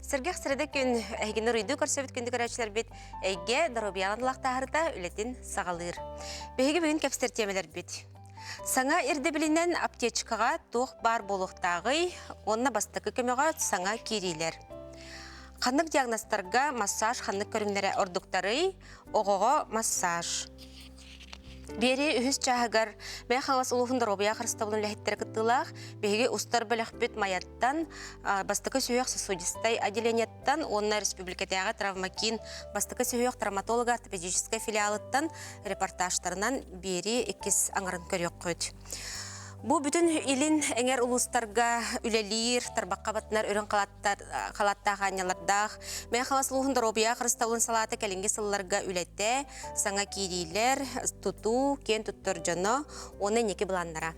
Сергех среде күн әйгені рүйді көрсөбіт күнді көрәчілер бет әйге даробияған лақтағырда үлетін сағалыр. Бәйгі бүгін кәпістер темелер бет. Саңа ерді білінен аптечкаға тоқ бар болуқтағы, онына бастықы көмеға саңа керейлер. Қанық диагностарға массаж, қанық көрімлері ордуқтары, оғыға массаж. Бері үхіс чағығар, бәй қаңас ұлығында робия қырыстабылын ләхеттері күттілақ, бәйге ұстар біліқ бүт майаттан, бастықы сүйек сосудистай отделениеттан, онына республикатаяға травмакин, бастықы сүйек травматолога ортопедической филиалыттан репортажтарынан бері екіз аңырын көрек қөт. Бу бүтін илин әңер улустарга үлелир, тарбаққа батынар өрін қалаттағы анялардақ. Мен қаласылуғында робия қырыстаулын салаты кәлінге сылларға үлетті, саңа кейдейлер, туту, кен туттыр жаны, оны неке бұланнара.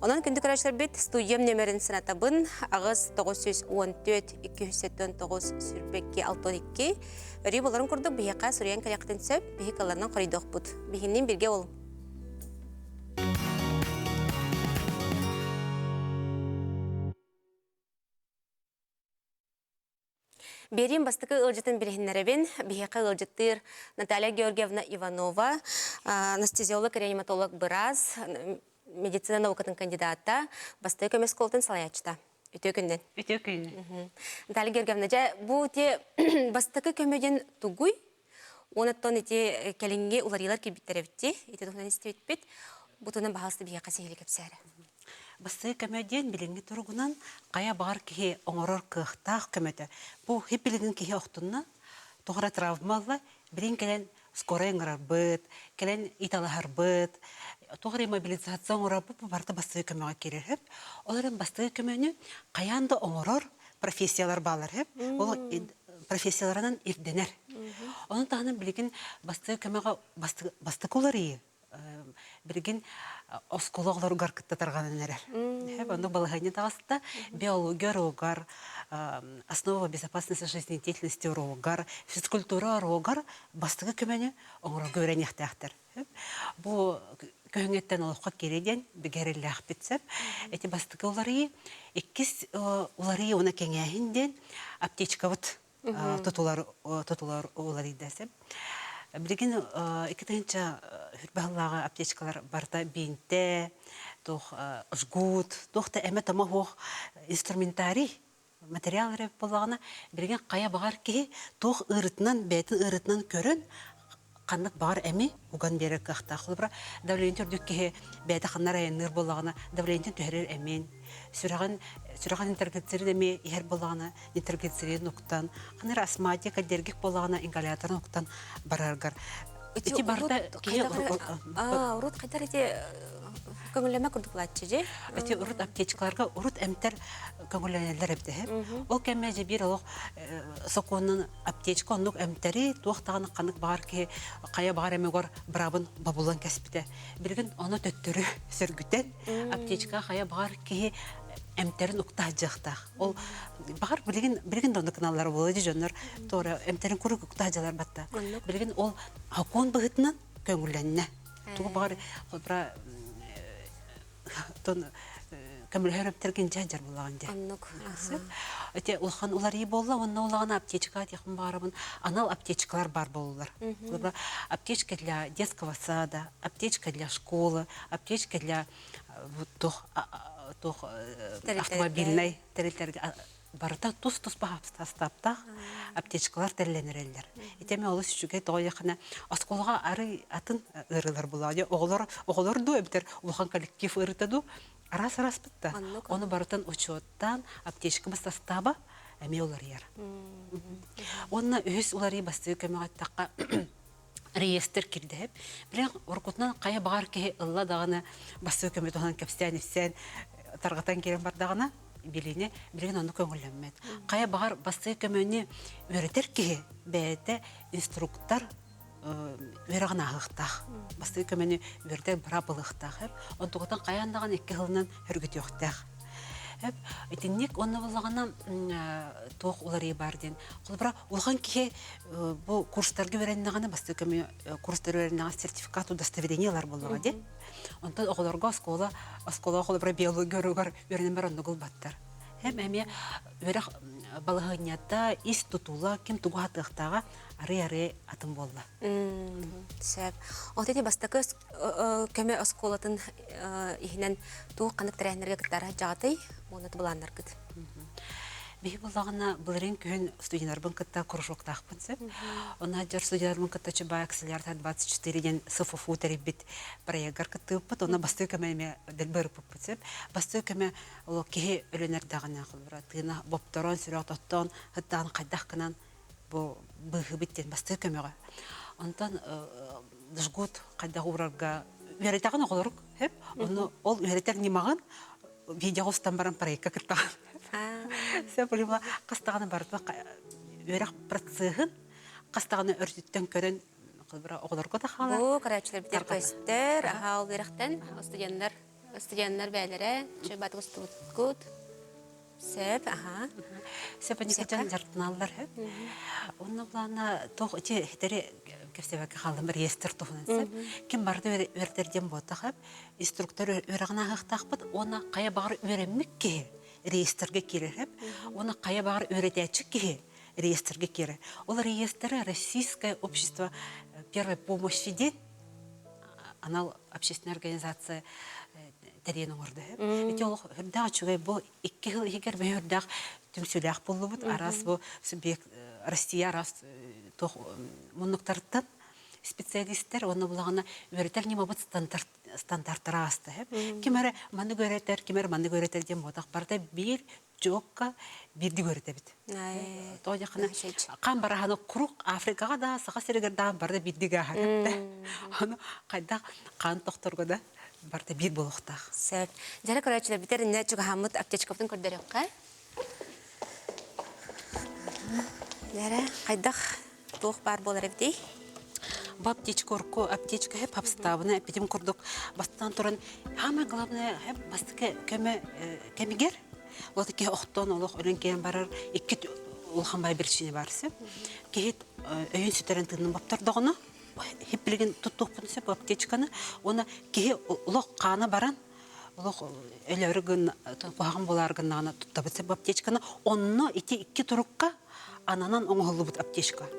Онан күнді көрәшілер бет студиям нөмерін сынатабын, ағыз 914-279 сүрбекке 62. Өрі боларын күрдік бейеқа сүриян кәлектен сөп, бейекаларынан қоридоқ бұд. Бейіннен бірге ол. Берим бастықы ылжытын бірігінлеребен, бейеқі ылжыттыр Наталья Георгиевна Иванова, анестезиолог-реаниматолог біраз, медицина наукатын кандидата, бастықы көмес қолтын салаячта. Үтө күннен. Үтө күннен. Наталья Георгиевна, бұл те бастықы көмеден тугуй, онаттан ете кәлінге уларилар кебіттеребітте, ете тұхнан істебет, бұтынан бағалысты бейеқа сейілі кепсәрі. Басты көмөден билинги тургунан кая бар кихи оңорор кыхтах көмөтө. Бу хеп билигин кихи октунна тогра травмалла билин келен скорая ңарбыт, келен италахарбыт, тогра мобилизация оңорабы барта басты көмөгө кереп. Оларын басты көмөнү каянда оңорор профессиялар балар хеп. Ол профессияларынан ирденер. Онун тагын билигин басты көмөгө басты колории билигин оскологлар гаркытта тарганын эрер. Бу балыгыны тагыста биология рогар, основа безопасности жизнедеятельности рогар, физкультура рогар бастыгы көмөнү оңро көрөнөктөр. Бу көңөттөн олукка кереден бигереллах битсеп, эти бастыгы улары иккис улары уна кеңеһинден аптечка вот тутулар улары десеп. Билигин икитенча хүрбаллага аптечкалар барта бинте, тох жгут, тохта эме тамахох инструментарий материаллар боллагана билигин кая багар ки тох ырытынан бетин ырытынан көрөн каннык бар эми уган берек кахтахлыбра давление төрдүкке бети ханнар айныр боллагана давление төрөр эмен сүраган интергетсери эми ер боллагана интергетсери нуктан ханар астматика дергек боллагана ингалятор нуктан бараргар эти барда урут кайтар эти көңүлөмө курдуклатчы же эти урут аптечкаларга урут эмтер көңүлөнөлөр эбде. Ол кемеже бир олук соконун аптечка онук эмтери туактаганы канык бар ки кая бар эмегор брабын бабулан кеспите. Билген аны төттөрү сөргүтен аптечка кая бар ки эмтерин уктажакта. Ол бар билген дондо каналлар болду жоннор тора эмтерин куру уктажалар батта. Билген ол акон быгытынан көңүлөннө. Туу бар бра тон көмөлөрөптөргөн жажар булаган же. Аннык. Эте улхан улары болла, онна улаган аптечка тихим барыбын. Анал аптечкалар бар болулар. Аптечка для детского сада, аптечка для школы, аптечка для автомобильной территории. Барыта тус-тус бахастапта аптечкалар терленерелер. Этеме олус үчүгө тояхына асколга ары атын ырылар булады. Оголор ду эбтер улхан коллектив ырытаду. Арас битта. Оны барытан учеттан аптечка состава эме олар яр. Онна өз улары басты көмөгөттакка реестр кирдеп. Билен оркутнан кая багар ки ылла дагына басты көмөтөнөн кепстенисен таргатан керен бардагына билине билген аны көңүллөнмөт. Кая багар басты көмөнү өретер ки бете инструктор вераган агыктах. Басты көмөнү верде брабылыктах. Онтугутан каяндаган 2 жылынан өргөтөктах. Этинник онны боллагана тох улары барден. Кулбра улган ки бу курстарга береннаганы басты көмө курстар береннага сертификат удостоверениялар болгон ди. Онтан оголорго оскола кулбра биология рогар беренен бар оннугул баттар. Hem әме өрәк балығынята ис тутула кем тугатыктага ары атын болла. Сәп. Отети бастакы көмө осколатын ихинен туу канык тренерге кыттара жагытай, моны буланнар кыт. Бихи боллагына булырын күн студентларбын кытта кружоктакпын сеп. Она жер студентларбын кытта чыба акселярта 24 ден СФФУ теребит проектгар кыттыппыт, она басты көмөме делбер пуппыт сеп. Басты көмө ол кихи өлөнөрдагына кылбыра. Тына бопторон сүрөктөттөн хыттан кайдак кынан бу быгы биттен басты көмөгө. Онтан дышгут кайда урарга веретагын оголорук хеп. Оны ол веретер нимагын видеостан баран проектка кыттаган. Все полима кастаганы барды өрәк процессин кастаганы өртүттен көрөн кылбыра оголорго да хала. Бу карачылар битер көстер, ахал беректен студенттер бәйләре, чөбат густут. Сеп, аха. Сепаникатан жартыналар хеп. Онна плана тох ити хитери кефсебек халым реестр тофун сеп. Ким барды өртерден бота хеп. Инструктор өрәгына хактакпыт, она кая багыр өремник ки реестрге кире хеп. Оны кая багыр өретәчик ки реестрге кире. Ол реестры Российское общество первой помощи дет, анал общественная организация теренің орды. Эти ол хүрдәк чугай бу 2 жыл егер бөрдәк түмсүләк булып арас бу субъект Россия арас тох мунуктардан специалисттер оны булагына өретер неме бу стандарттар асты. Кимәре маны göретер, кимәре маны göретер дем ботак барда бир жокка бирди göретер бит. То якына кан бараханы курук Африкага да сага серегердән барда бирдиге хакта. Аны кайда кан тохторго да барда бир болуктак. Сәп. Жара карачылар битер инде чуга хамыт аптечкаптын көрдөрөккә. Ләре кайдах тух бар болар бит. Бу аптечкорку аптечка хеп обставина петим курдук бастан туран самое главное хеп бастыке кемигер вот ки охтон олох өленкен барар икки улханбай бирчине барсы кехит өйүн сүтөрөн тынын баптардыгына хеп билген туттукпун сеп аптечканы оны кехи улох каны баран улох элөргүн куагын боларгынана туттабыт сеп аптечканы онно икки турукка ананан оңолубут аптечка.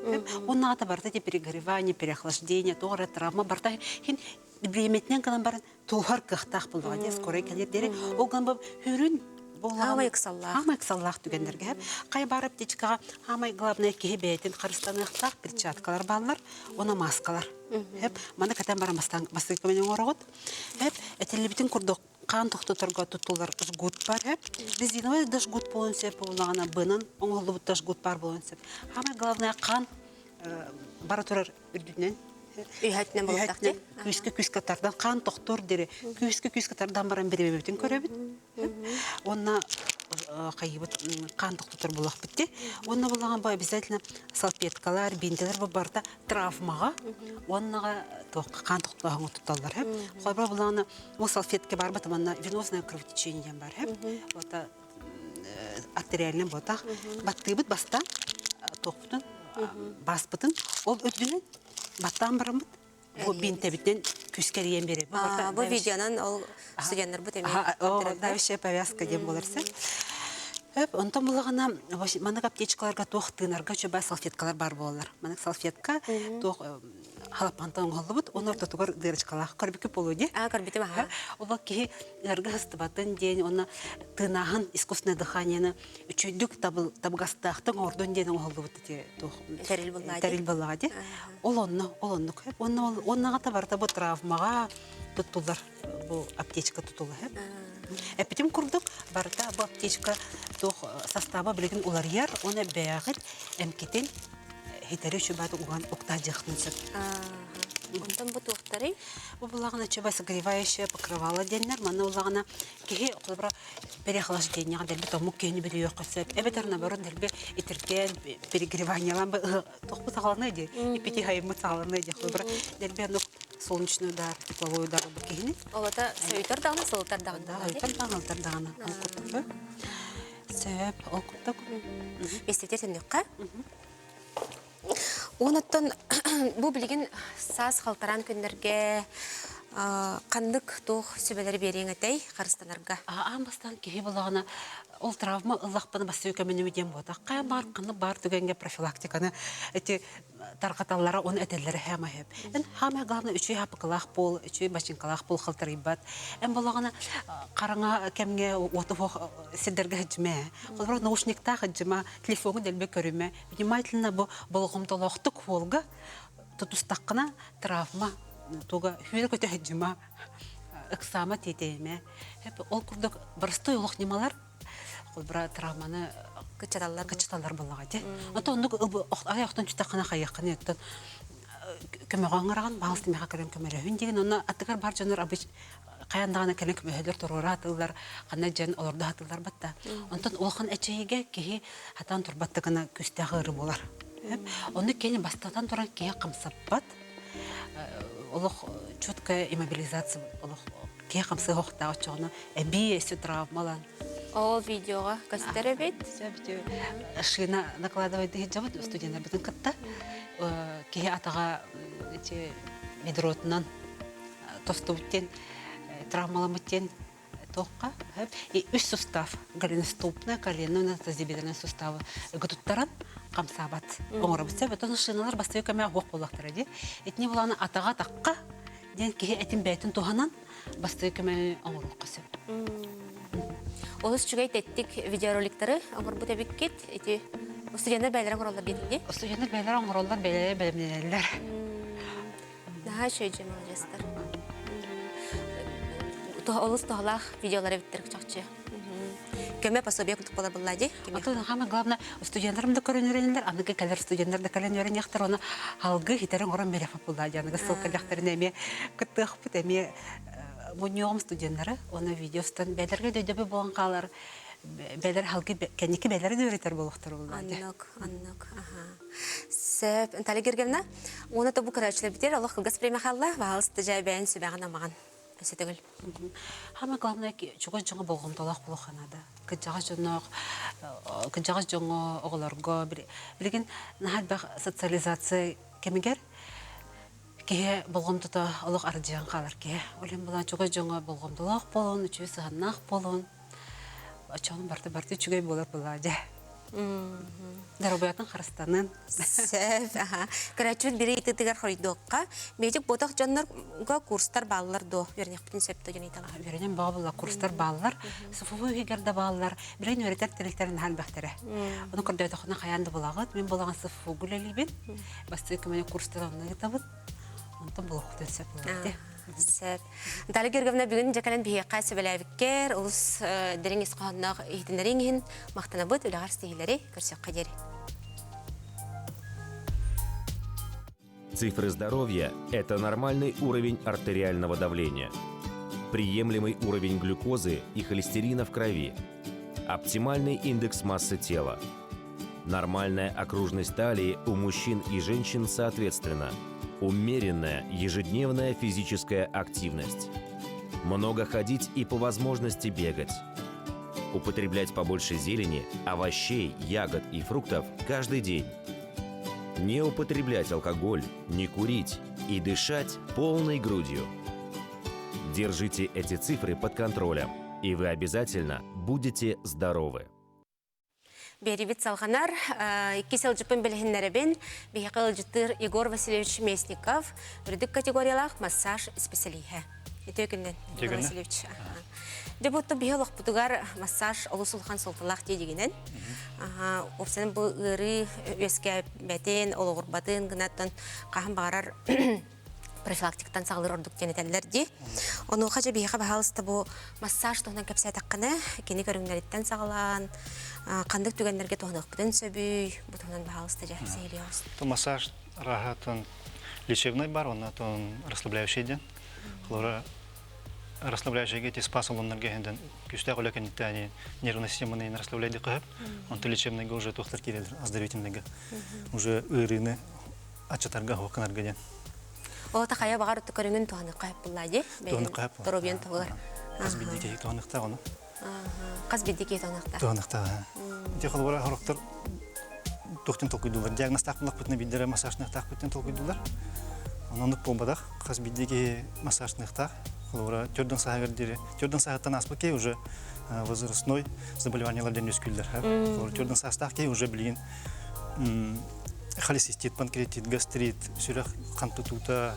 Онна ата барда те перегревание, переохлаждение, тоғыра травма барда хин бреметнен канан барын туғар кықтақ болуға скорой келер дере. Ол ган бап хүрін Хамай ксаллах түгендерге. Қай бар аптечкаға хамай главное кеге бәйтін қарыстанықтақ перчаткалар балар, оны маскалар. Маны катан бара мастыкамен оңырағыт. Әтелі бітін күрдік қан тоқтатырға тұтылар жгут бар. Резиновый да жгут болын сеп, олағана бынан оңғылы бұтта жгут бар болын сеп. Хамай главное қан бара тұрар үрдінен. Үйәтінен болықтақты? Күйіскі-күйіскатардан қан тоқтор дере. Күйіскі-күйіскатардан баран беребебетін көребет. Онна қайыбыт қан тоқтатыр болақ бітті. Онна болаған бай обязательно салфеткалар, бинделер барда травмаға. Оннаға қан тоқтағын тұтталар. Қойба болағына ол салфетке бар бәтім, онна венозное кровотечение бар. Артериальный ботақ. Батты бұт баста тоқтын, бас бұтын. Ол өтдінен баттан барамыт. Бу бинтебиттен күскерiyен бере. Бу видеонан ол студенттер бу теме. Давище повязка дем боларсы. Онтан булагана маны аптечкаларга тохтынарга чөбә салфеткалар бар булалар. Маны салфетка тох халапантан голубут, онор тотугар дырычкалар карбике полуди. Карбите ма. Ола ки ярга хыстыбатын ден, оны тынаһын искусственное дыханиены үчүдүк табгастахтын ордон ден голубут те тох. Терил буллади. Олонну хеп. Оннага табарда бу травмага туттулар. Бу аптечка туттулар хеп. Эпитим курдук барда бу аптечка тох составы билген улар яр, оны бәягыт эмкетен хитери чөбәт уган уктажыхтынсып. Онтан бу тухтары бу булагына чөбә согревающее покрывало деннер, мана улагына кеге кылбыра переохлаждение дәлбе тому кене биле яксып. Эбетерне барын дәлбе итерген перегреваниялан бу тохпу сагаланы ди. Ипити хаймы сагаланы ди кылбыра дәлбе ну солнечный удар, тепловой удар бу кене. Олата сөйтөр дагы сылтар дагы. Сөйтөр дагы. Сәп, алкуттак. Эстетесен нөккә. Онаттан бу билген саз халтаран көндәргә Қандық тоқ сөбелері берең әтей қарыстанарға. Амбастан кеге болағына ол травма ыллақпаны басты өкеменемеден болды. Қай бар, қаны бар түгенге профилактиканы әте тарқаталары оны әтелері хәмі хәп. Ән хәмі ғалына үші хапықылақ бол, үші башынқылақ бол қылтыр ибат. Ән болағына қараңа кәмге оты сендерге хәджіме. Қолбар наушникта хәджіма, телефоны дәлбе көріме. Внимательно болғымдалақтық олға тұтыстаққына травма туга хүйер көтө хәджима ыксама тетеме хеп ол курдык барысты улук немалар бара травманы кычаталар боллага те ото ондук аяктан чутакана хаякканы еттен көмөгаңыраган балысты мега келем көмөлөһүн деген оны атыгар бар жаныр абыч каяндагана келем көмөлөр торора атылар кана жан олорда атылар батта онтон улхан эчеге кеги хатан турбаттыгына күстагыры болар оны кени бастатан туран кеге камсаппат олох четкая иммобилизация олох кеге камсы хохта очону эби эсү травмалан Ол видеоға көстері бет? Шина накладывает хиджабы студенттер бітін кітті. Кеге атаға медротынан тосты бүттен, травмаламыттен тоққа. Үш сустав, голеностопны, коленный, тазибедренный суставы ғытуттаран қамсабат. Оңыры бітсе, бітін шиналар басты өкеме оқ болақтыр әде. Етіне боланы атаға таққа, ден кеге әтін бәйтін туғанан басты өкеме оңыры қасы. Олыс чүгей тәттік видеороликтары аңғыр бұта беккет, студенттер бәйлерін құралдар бетінде? Студенттер бәйлерін құралдар бәлемнелер. Наға шөйджем ол жастар. Олыс тұғалақ видеолары біттір күчақчы. Көмі пособия күтік болар бұллады? Хама главное студенттарымды көрін өренелер, анығы кәлер студенттарды кәлен өрен яқтыр, оны халғы хитерін құрын бәлефап бұллады. Анығы сылқы яқтырын әме күттіқ бұт әме Мұньоғым студенттары, оны видеостан бәлерге дөйдебі болған қалар, бәлер халқы кәнекі бәлері дөретер болуқтыр олады. Аннық. Сөп, ұнталы кергемна, оны тобу көрәчілі бітер, Аллах қылғас премия қалла, бағалысты жай бәйін сөбәғын амаған. Өсі түгіл. Хама главное, чуға жоңы болғым толақ болуқанады. Күджаға жоңы оғыларға, білген нағал бәқ социализация кемігер, Кеге болғымдыда олық ардиян қалар ке. Олен болан чуға жоңа болғымдылақ болуын, үчі сығаннақ болуын. Ачауын барты чугай болар болады. Дарабаятын қарыстанын. Сөп, Көрәчүл бірі итігер қойдуққа. Мейдік ботақ жанларға курстар балылар до. Вернеқ бүтін сөпті жөн айталар. Вернен бағылар курстар балылар. Сұфуы егерді балылар. Бірін өретер тіліктерін хал бәқтірі. Оны көрді өтіқына қаянды болағыд. Мен болаған сұфуы гүлелейбен. Басты көмені курстар онына кетабыд. Онтан бұлықтын сөп болады. Сөп. Далі кергімна бүгін жекален бейеққа сөбеләбіккер, ұлыс дәрің есқағыннағы ехтінлеріңін мақтана бұд, өліғар стихилері көрсек қадері. Цифры здоровья – это нормальный уровень артериального давления, приемлемый уровень глюкозы и холестерина в крови, оптимальный индекс массы тела, нормальная окружность талии у мужчин и женщин соответственно, умеренная ежедневная физическая активность, много ходить и по возможности бегать, употреблять побольше зелени, овощей, ягод и фруктов каждый день, не употреблять алкоголь, не курить и дышать полной грудью. Держите эти цифры под контролем, и вы обязательно будете здоровы. Беребет салғанар, кесел жүпін білігінлерібен бейқыл жүттір Егор Васильевич Местников үрдік категориялақ массаж специалиhe. Итөкінден, Егор Васильевич. Дебутты бейхалық бұтығар массаж олы сұлған солтылақ дейдегенен. Опсанын бұл үрі өске бәтен, олы ғұрбатын, ғынаттан қағын бағарар профилактиктан сағылыр ордық денетелерді. Оны қажа бейқа бағалысты бұл массаж тоғынан көпсай таққаны, кені көріңдеріттен сағылан, қандық түгендерге тоғынық бұдын сөбүй, бұтығынан бағалысты жа сейлі ауыз. Массаж рахатын лечебный бар, он расслабляющий ден. Расслабляющий эти спас олоннарга хенден күстә гөләкән итәне нервная системаны расслабляйды кып. Он лечебный уже тохтар кирел оздоровительныйга. Уже үріне ачатарга хоканарга ден. Ол тақая бағар ұтты көріңін туғаны қайып бұллайды? Туғаны қайып бұл. Торобен тұғылар. Қаз бедеке туғанықта оны. Қаз бедеке туғанықта. Туғанықта. Те қол бара хорықтар тоқтен толқойдулар. Диагноз тақпылық бұтына бейдері массажны тақ бұттен толқойдулар. Ононук болбадах, қаз биддеги массажнықтақ, олара төрден сағыр дере. Төрден сағыттан аспаке уже возрастной заболеваниялардан өскүлдер. Олар төрден сағыстақ ке уже білген холецистит, панкреатит, гастрит, сүрек қан тұтута,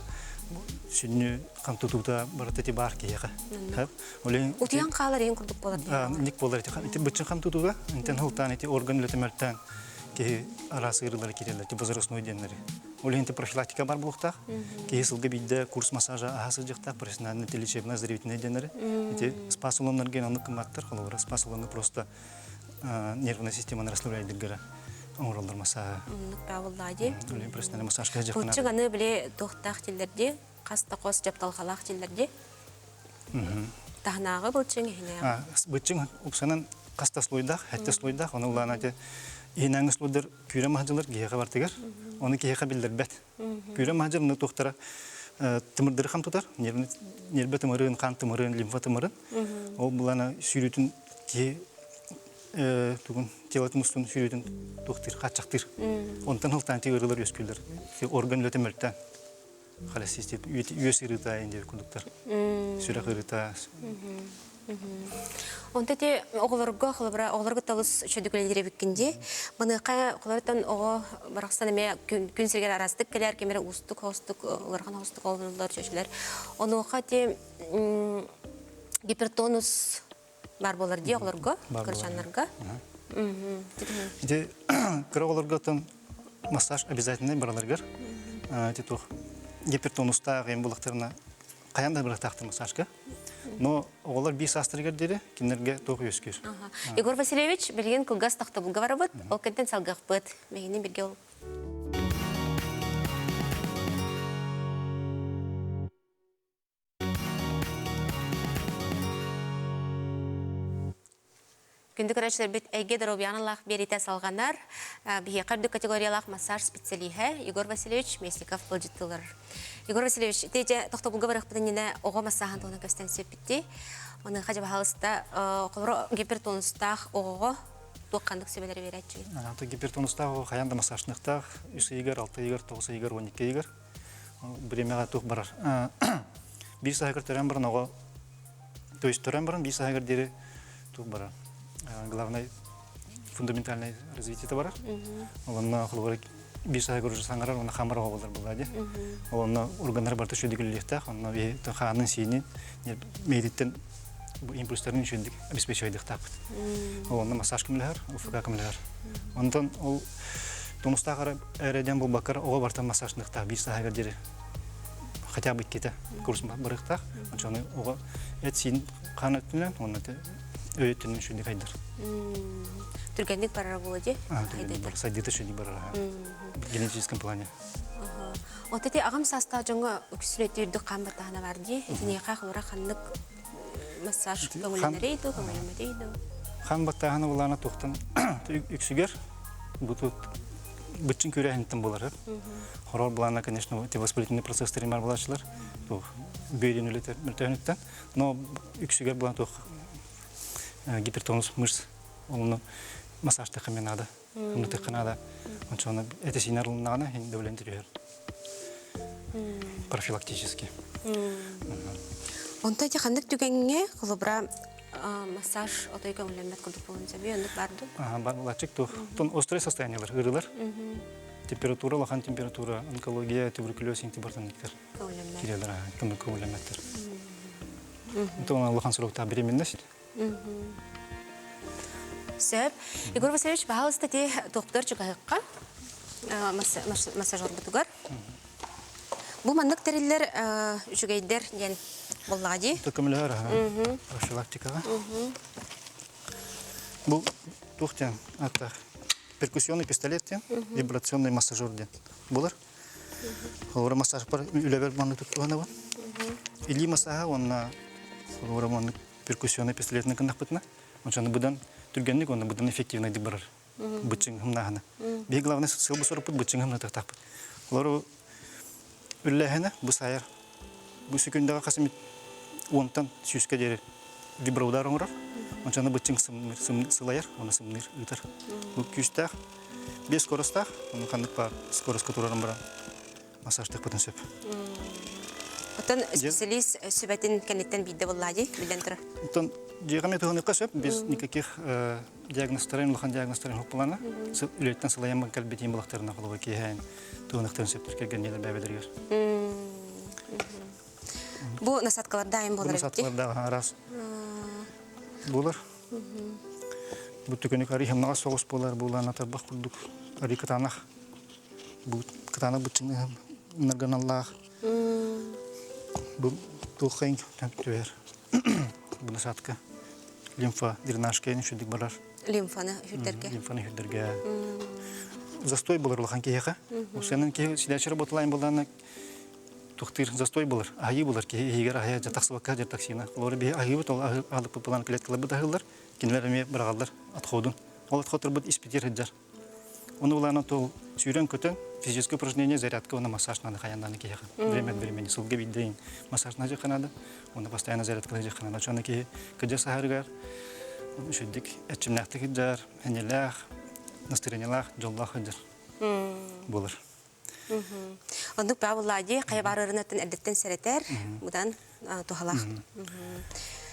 сүнні қан тұтута баратети бар кейеға. Утиян қалар ең күрдік болады. Ник болар. Бітшін қан тұтуға, интен хылтан, орган өлетемелттен ке арасы ырылар керелер, возрастной денлері. Ол енді профилактика бар болуқтақ, кейі сылғы бейді курс массажа ағасы жықтақ, профессиональный лечебно оздоровительный денлері. Спа салонлар ген анық қыматтар, қолуыра спа салоны просто нервная системаны расслабляйдық гәрі. Оңыралдар массажа. Правыллади. Олен профессиональный массажға жақынады. Құлчың аны біле тоқтақ телерде, қаста қос жапталғалақ телерде. Тағнағы бұлчың еңе. Бұлчың ұпсанан қаста слойдақ, әтті слойдақ, оны ұланады. Инаңы слойдар күйрі мағжылар кейеға бартығар. Оны кейеға білдір бәт. Күйрі мағжыл мұны тоқтара тымырдыры қам тұтар. Нербі тымырын, қан тымырын, лимфа тымырын. Ол бұлана сүйретін кей тугун телатын мустун сүйретін тоқтыр, қатшақтыр. Онтан хылтан тей ұрылар өскілдер. Орган өтемелттен. Холецистит, үйес ұрыта ендер күндіктер. Сүрек ұрыта. Онта те оғыларға оғыларға талыс шөдікөлелері біккенде, мұнықа қоларыттан оғы барақстан әме күн сергер арастық кәлер кемері ұстық, оларған ұстық олынылар шөшілер. Оны оға те гипертонус бар болар де оғыларға, кіршанларға. Кірі оғыларға массаж обязательный бараларғар. Гипертонуста ғайын бұлықтарына қаянда бір тақтыр массажға. Но олар бейс астыргер деді, кенерге тоғы өскер. Егор Васильевич білген күлгас тақты бұлғавары бұд, ол кәнтен салғақ бұд. Мегенен бірге ол. Күнді көрәшілер бүт әйге дұробиянылақ береті салғанар, бейе қарды категориялақ массаж специалиһе Егор Васильевич Месников бұл жыттылыр. Егор Васильевич, тейте тоқты бұлға барық бұдынені оға массағын тоғына көстен сөпітті. Оны қажы бағалыста қолыры гипертонустақ оғығы тоққандық сөбелері берет жүген. Гипертонустақ қаянда массажнықтақ 3 егер, 6 егер, 9 егер, 12 егер. Біремеға тоқ барар. Bir сағыр түрен бұрын оға, то есть түрен бұрын 1 сағыр дері тоқ барар. Главное фундаментальное развитие товара. Он на хлорик бисагор уже сангара, он на хамара волдар баладе. Он на органы барта шудик лифтах, он на ве то ханын сини, медитен импульстерный шудик обеспечивает их тап. Он на массаж камлер, уфга камлер. Он тон ол тонустагара эреден бул бакар ого барта массажных тап бисагор дере. Хотя бы кита курс барыхтах, он чоны ого эт син канатнен, он это өйттен шүнді қайдар. Түргендік барар болады? Түргендік садеті шүнді барар. Генетическом плане. Отеті ағам саста жоңы үкісіреті үрді қамбаттағына барды. Неқа қылыра қандық массаж көңілінерейді, көңілімерейді? Қамбаттағына оларына тоқтан үксігер бұтчын көрі әнттен болар. Хорор бұлана, конечно, воспалительный процесстері бар болашылар. Бөйден өлетер мүлтәуініктен. Но үксігер бұлана тоқ гипертонус мышц, он массаж тахами надо, он тахи надо, он что он это синарл надо, и довольно интерьер, профилактически. Он тоді қандық түгенге қолыбыра массаж отой көңілемет күлдік болын сәбей, ондық барды? Барлачек, тон острое состояние, ырылар, температура, лахан температура, онкология, туберкулез, интибартанниктер, кирелер, көңілеметтер. Это он лахан срокта беременность. Сөп, Егор Васильевич, бағалысты те тоқтар жүгіққа массажор бұтығар. Бұл мандық тәрелер жүгейдер ден болғади? Төкімілер, профилактикаға. Бұл тоқтен перкуссионный пистолет ден, вибрационный массажор ден. Бұлар. Олар массаж бар, үләбер маңны тұттығаны бар. Или массаға, олар маңны перкуссионный пистолетный кандах бытна. Он что на будан тургенник, он на будан эффективный дебар. Бутчингам нахана. Бей главный сыл бусор пут бутчингам на тахтап. Лору үлләһенә бусаяр. Бу секундага касым онтан сүскә дәре вибраудар оңрар. Он что на бутчинг сылаяр, он сымныр үтер. Бу күстә без скоростах, он кандык бар скорость которым бар. Массаж так потом сөп. Отон специалист сөбәтин кенеттен бидде буллади, билен тұр. Тон жегаме төгөнөккө сөп без никаких диагносттарын, лохан диагносттарын хопплана. Үлеттен сылаям калбетин булактарына кылып кийген төгөнөктөн сөптөр келген нелер бәбелергер. Бу насаткалар дайым болар. Насаткаларда раз. Булар. Бу төгөнөк ари хемнага согус болар, булана табак курдук. Ари катанах. Бу катана бутчын нарганаллах. Бу тухайн тәптер. Бу насатка. Лимфа дренажка нишудик барар. Лимфаны хүддерге. Лимфаны хүддерге. Застой булар лохан кияха. Сенен ки сидячи работалайм булдана тухтыр застой булар. Айы булар ки егер ая жатаксыбакка жатаксина. Олар би айы бут ол алып план клеткалар бутагылар. Кинлерме брагалдар атходун. Ол атходыр бут испитер хиджар. Оны буларны тол сүйрен көтөн физическое упражнение зарядка на массаж надо хаяндан кияха. Время от времени сылга биддейн массаж на жаханада. Он постоянно зарядка на жаханада. Чона ки кыжа сахаргар. Шүддик әчимнәкті хиджар, әнеләх, настыренеләх, жоллах хиджар. Булар. Ондук ба буллади, кая барырынатын әдеттен сәретер, будан тухалах.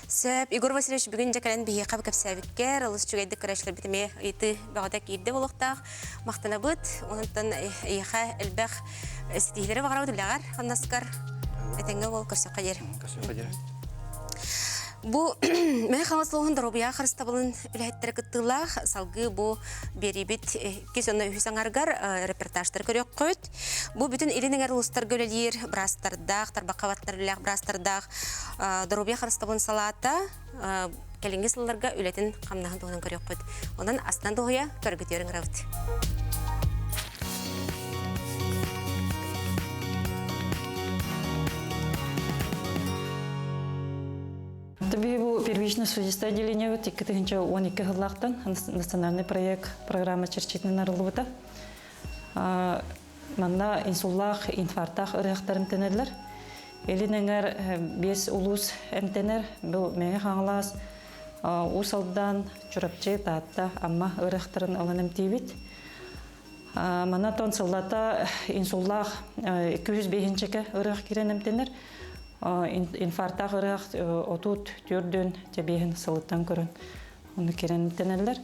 Сөп, Игорь Васильевич бүгін жакалан бейе қабы кәпсәбіккер, алыс чүгәйді көрәшілер бітіме үйті бағада кейді болуқтақ, мақтана бұд, онынтан үйеға әлбәқ сетейлері бағарау дүләғар, қаннаскар, әтәңгі ол көрсек қадер. Бу мен хамаслыгын дробия харстабылын үләттер кыттылах салгы бу берибит кесонна үсаңаргар репортаждар көрөк көт. Бу бүтүн илинеңер улустар гөлелер брастардах тарбакаваттарлар брастардах дробия харстабылын салата келинге сылларга үлетин камнагын тоонан көрөк көт. Онан астан доя көргөтөрүң равт. Бұл первичное судейское отделение вот 2012 жылдақтан национальный проект программа черчетінің нарылуыда. Манда инсуллах, инфарктах ұрықтар әмтенерлер. Елінеңер 5 улус әмтенер, бұл мәңі қаңылас, ұсалдан, чүрапчы, таатта, амма ұрықтарын алын әмтейбет. Мана тон сылдата инсуллах 205-ке ұрық керен әмтенер. Инфарктах ырах отут түрдөн тебеген сылыттан көрөн. Оны керентенелер.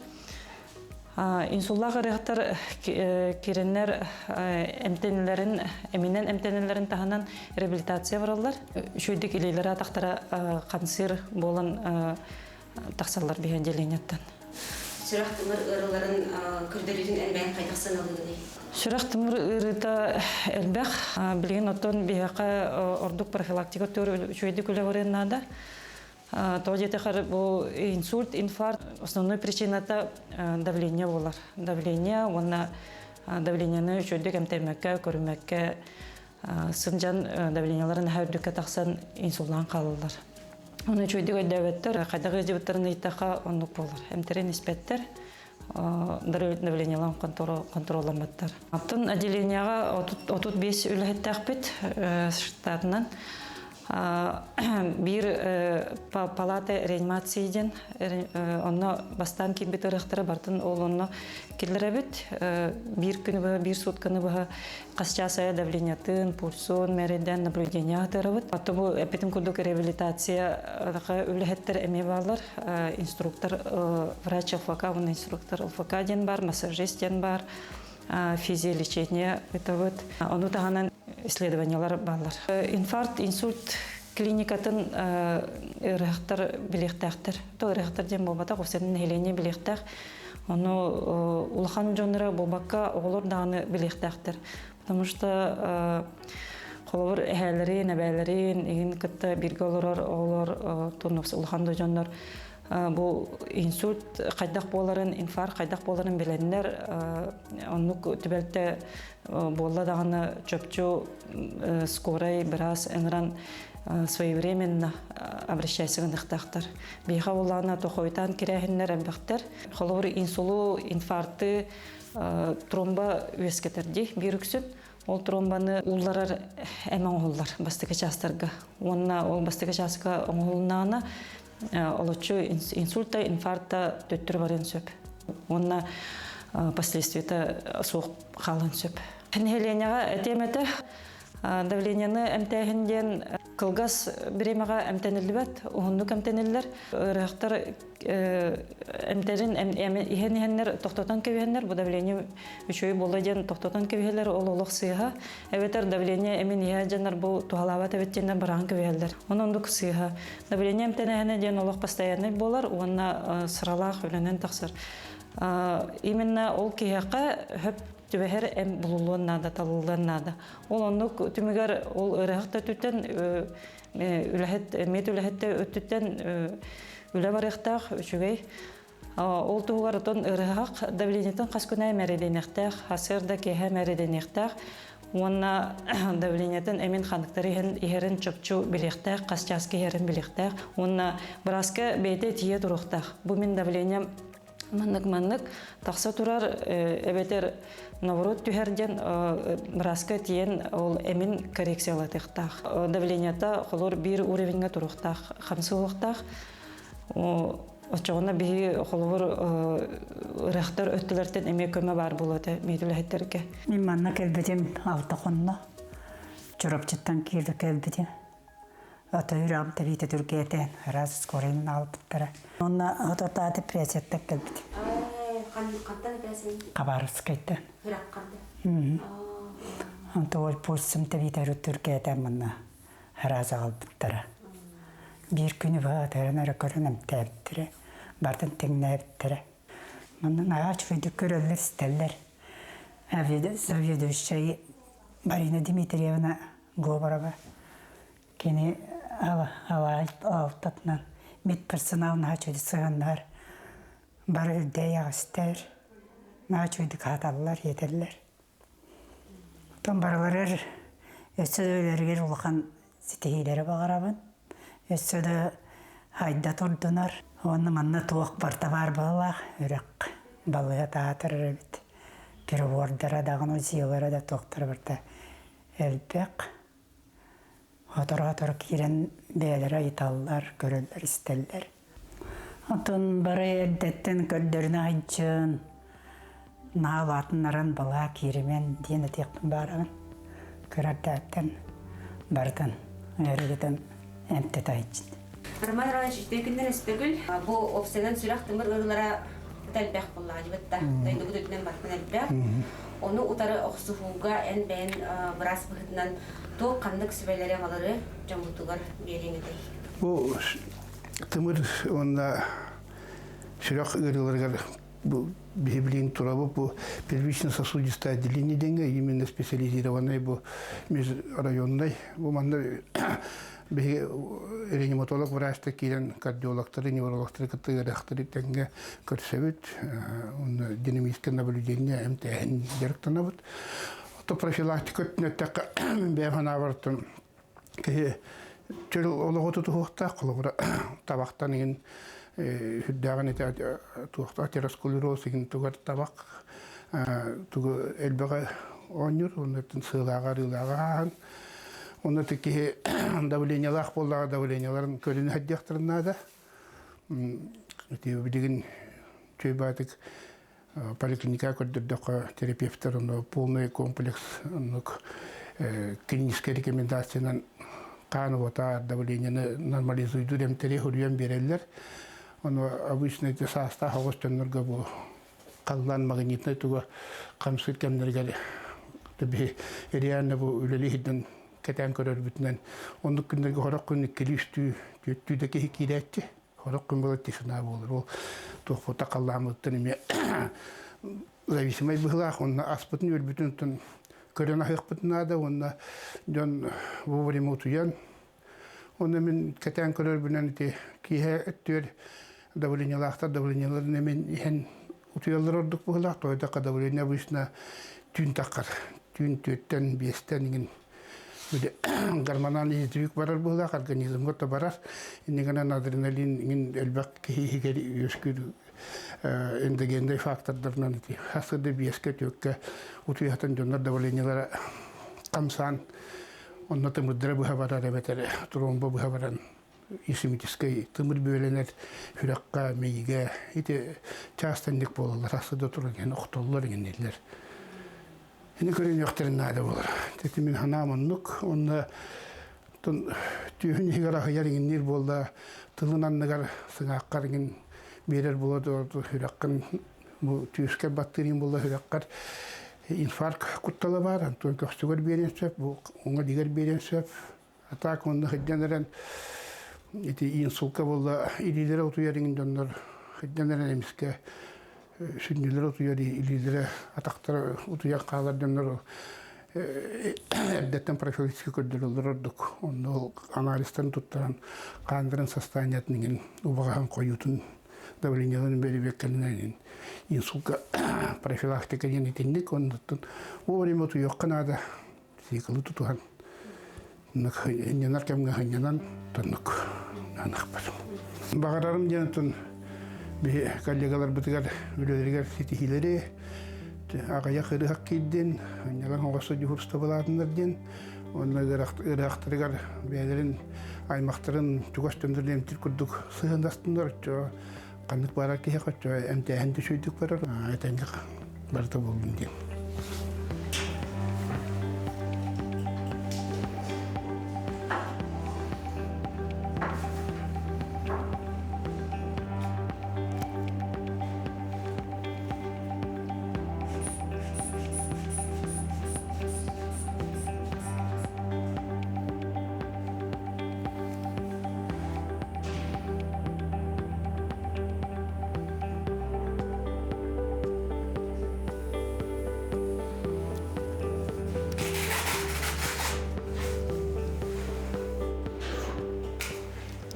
Инсуллах ырахтар кереннер эмтенелерин, эминен эмтенелерин таханан реабилитация баралар. Шүйдік илейлер атақтара қансыр болан тақсалар бейен деленеттен. Сүрақтымыр ырыларын күрделерін әлбән қайдақсан алыны? Сүрақтымыр ырыта әлбәқ білген оттон бейаққа ордук профилактика түрі шүйді күлі ореннада. То жетіқар бұл инсульт, инфаркт, основной причината давление болар. Давление, оны давлениені шүйдік әмтәмәкке, көрімәкке, сынжан давленияларын әйдікке тақсан инсулдан қалылар. Оны чөйдік өйдәветтер, қайдағы өздебіттірін ыйтақа онлық болар. Әмтерен іспеттер, давленияларын контролламаттар. Аптын отделенияға 35 үліхеттәқ бет штатынан. Bir palata reanimatsiyden onu bastan kim bir taraftarı bartın oğlunu kirlerebit bir günü bir sutkını bu kasçasaya davleniyatın pulsun meriden nablüdeniya tarafıt. Hatta bu epitim kurduk rehabilitasiya ülhetler emevarlar instruktör врач ОФК, он инструктор ОФК ден бар, массажист ден бар, физиолечение это вот. Onu tahanan исследованиялар баллар. Инфаркт, инсульт клиникатын ырыхтар билектактер. То ырыхтар дем болбата косенин хелене билектак. Оны улахан жонора болбакка оголор даганы билектактер. Потому что колор эхелерин, небелерин, ин кытта бирге олор тонос улахан жонор bu insult qaydak bolарын, infarkt qaydak bolарын bilenler onu tübelte bolla dağını çöpçü скорой biraz enran своевременно обращайся к нахтахтар. Биха улана тохойтан кирәһеннәр әмбәхтәр. Холор инсулу, инфаркты, тромба үескетерди бирүксүн. Ол тромбаны улларар әмән уллар бастыгы частарга. Онна ол бастыгы частка оңулнана олочу инсульта, инфаркта төттүр барын сөп. Онна последствията соқ қалын сөп. Хенеленяға әтеметі Давлениені әмтәхінден кылгас біремеға әмтәнілбәт, ұғындық әмтәнілер, ұрақтар әмтәрін ихен-ихенлер тоқтатан көвенлер, бұл давление үшөй боладен тоқтатан көвелер ол олық сыйға. Әветер давление әмен иға жанар бұл туғалават әветтенен бараған көвелер. Онындық сыйға. Давление әмтәнәхіне ден олық постоянный болар, онына сыралақ өлінен тақсыр. Именно ол кейаққа хөп түбәһәр әм булулуын нада, талылуын нада. Ол онық түмігер ол ұрақта түттен, мет үләхетті өттіттен үлә барықтақ, үшігей. Ол туғар отын ұрақ давлениетін қас күнай мәреденектақ, хасырда кейхә мәреденектақ. Онна давлениетін әмен қандықтары ехерін чөпчу білектақ, қас часки ехерін білектақ. Онна біразқа бейте тие тұрықтақ. Бұл мен давлением маннык тақса турар әбетер наоборот түһәрден браска тиен ол эмин коррекциялатыктах. Давленията холор бир уровеньга туруктах, хамсылыктах. Очогона би холор рахтар өттүләртен эме көмө бар булаты медүләһеттерге. Мен манна келбетем алтаконно. Чорапчыттан кирде келбетем. Атайрам табита Түркиятен раз скорин алыптыра. Онна отота депрессияттак келбетем. Кантан депрессия? Кабарыскайта. Хыракканда. Антол пульсым табита Түркиятен манна раз алыптыра. Bir günü var, terene rekorunum teptire, bardan teneptire. Mandan ağaç ve dükürler isterler. Evde Sovyet şey, Marina Dimitrievna Gobarova. Kene hava altından mit personal ağaç ve sığınlar. Barı deya ister, ağaç ve dikkatallar yeterler. Tam baralar ösülerger olgan sitehilere bağırabın. Ösüde hayda turdunar. Onu manna tuğuk barta var bağlaq. Ürek balığa dağıtırır bit. Pervordara dağın o ziyalara da tuğuktur barta. Elbek. Otur kiren beylere itallar, görürler, isterler. Otun barı eldetten köldürüne aycın. Nağıl atınların balığa kirimen diyene tektim barağın. Körerdetten bardan. Ergeden эмте тайчын. Роман Иванович, текинден эстегүл, бу опсенен сүрәк тымыр ырылара тәлбәх булла дибетта. Тайны бүтүнен баркын әлбәх. Оны утары оксуга эн бен брас быһытынан то кандык сүбелере малары жамутугар береңедей. Бу тымыр онда сүрәк ырыларга бу библин турабы бу первично-сосудистое отделение деньги, именно специализированное бу межрайонный. Бу манда реаниматолог врачта кирен кардиологтары, неврологтары кытыгырактары тенге көрсөбүт, динамическое наблюдение МТН директорнабыт. То профилактика өтнөттөк бэхана бартын ке төл ологоту тухта кылыбыра табактан ин хүддаган эте тухта атеросклероз ин тугар табак тугу элбеге онюр онтын сылагар ылаган. Оны теки давлениялах боллага давленияларын көрүнө хаддяктырнада. Билген чөйбатык поликлиника көрдөрдөк терапевттер полный комплекс клиническая рекомендациядан канывата давлениени нормализуйду демтери хүрүен берелер. Оны обычно эти состав огостоннорго бу каллан магнитный туга камсыт кемнерге таби реально бу үлелихиден кетен көрөр бүтүнөн ондук күндөргө хорок күн келиштүү төттүдө кирәтти хорок күн болот тишина болор ол тохпота калламыттын эме зависимый быгла онна аспытын өлбүтүн көрөн ахыкпытнада онна жон вовремя утуян онна мен кетен көрөр бүнөн ти кие өттөр давлениялахта давленияларын мен ихен утуялар ордук быгла тойда давление бышна түн таккар түн төттөн бестен гормонал изтүк барар булда организмга да барар. Инегенен адреналин ин элбак кихигери өскүр эндегендей фактордорнан ити. Хасыды беске төккө утуятан жондар давлениялар камсан. Онна тымырдыра буха барар эбетер тромбо буха баран исимитискай тымыр бөлөнөр хүракка мейге ити частандык болалар. Хасыды турген октоллор генелер. Hini körün yokturun nade olur. Tetimin hanamınlık, onunla tüyün yigar ahıyar inir bolda, tılınan negar sığaqqargın berer buladı ordu hüraqqın, bu tüyüsker battırın bolda hüraqqar infarkt kuttala var, antuen köstüger beren söp, bu ona diger beren söp. Atak onda hıdyanların insulka bolda ililere otuyarın dönler, hıdyanların emiske sünnüler otuyar ililere ataktara otuyan qağlar dönler Ebdetten profilaktik kördürülür olduk. Onu analisten tuttaran qandırın состояниятının ubağan koyutun давленияларын бери беккелинен инсулка профилактика енетинник оннуттун вовремя туйокканада сикылы тутухан ненар кемге ханянан тоннук анакпас багарарым жанытын би коллегалар бытыгар үлелеригер ситихилери агая кыры хаккидден аннаган хоңгосо жуфурста балаатыннарден онна ырактырыгар бээлерин аймактарын тугастөндүрден тиркурдук сыгындастындар каннык бара кие кочо эмтехенди сүйдүк барар айтанга барта болдун ден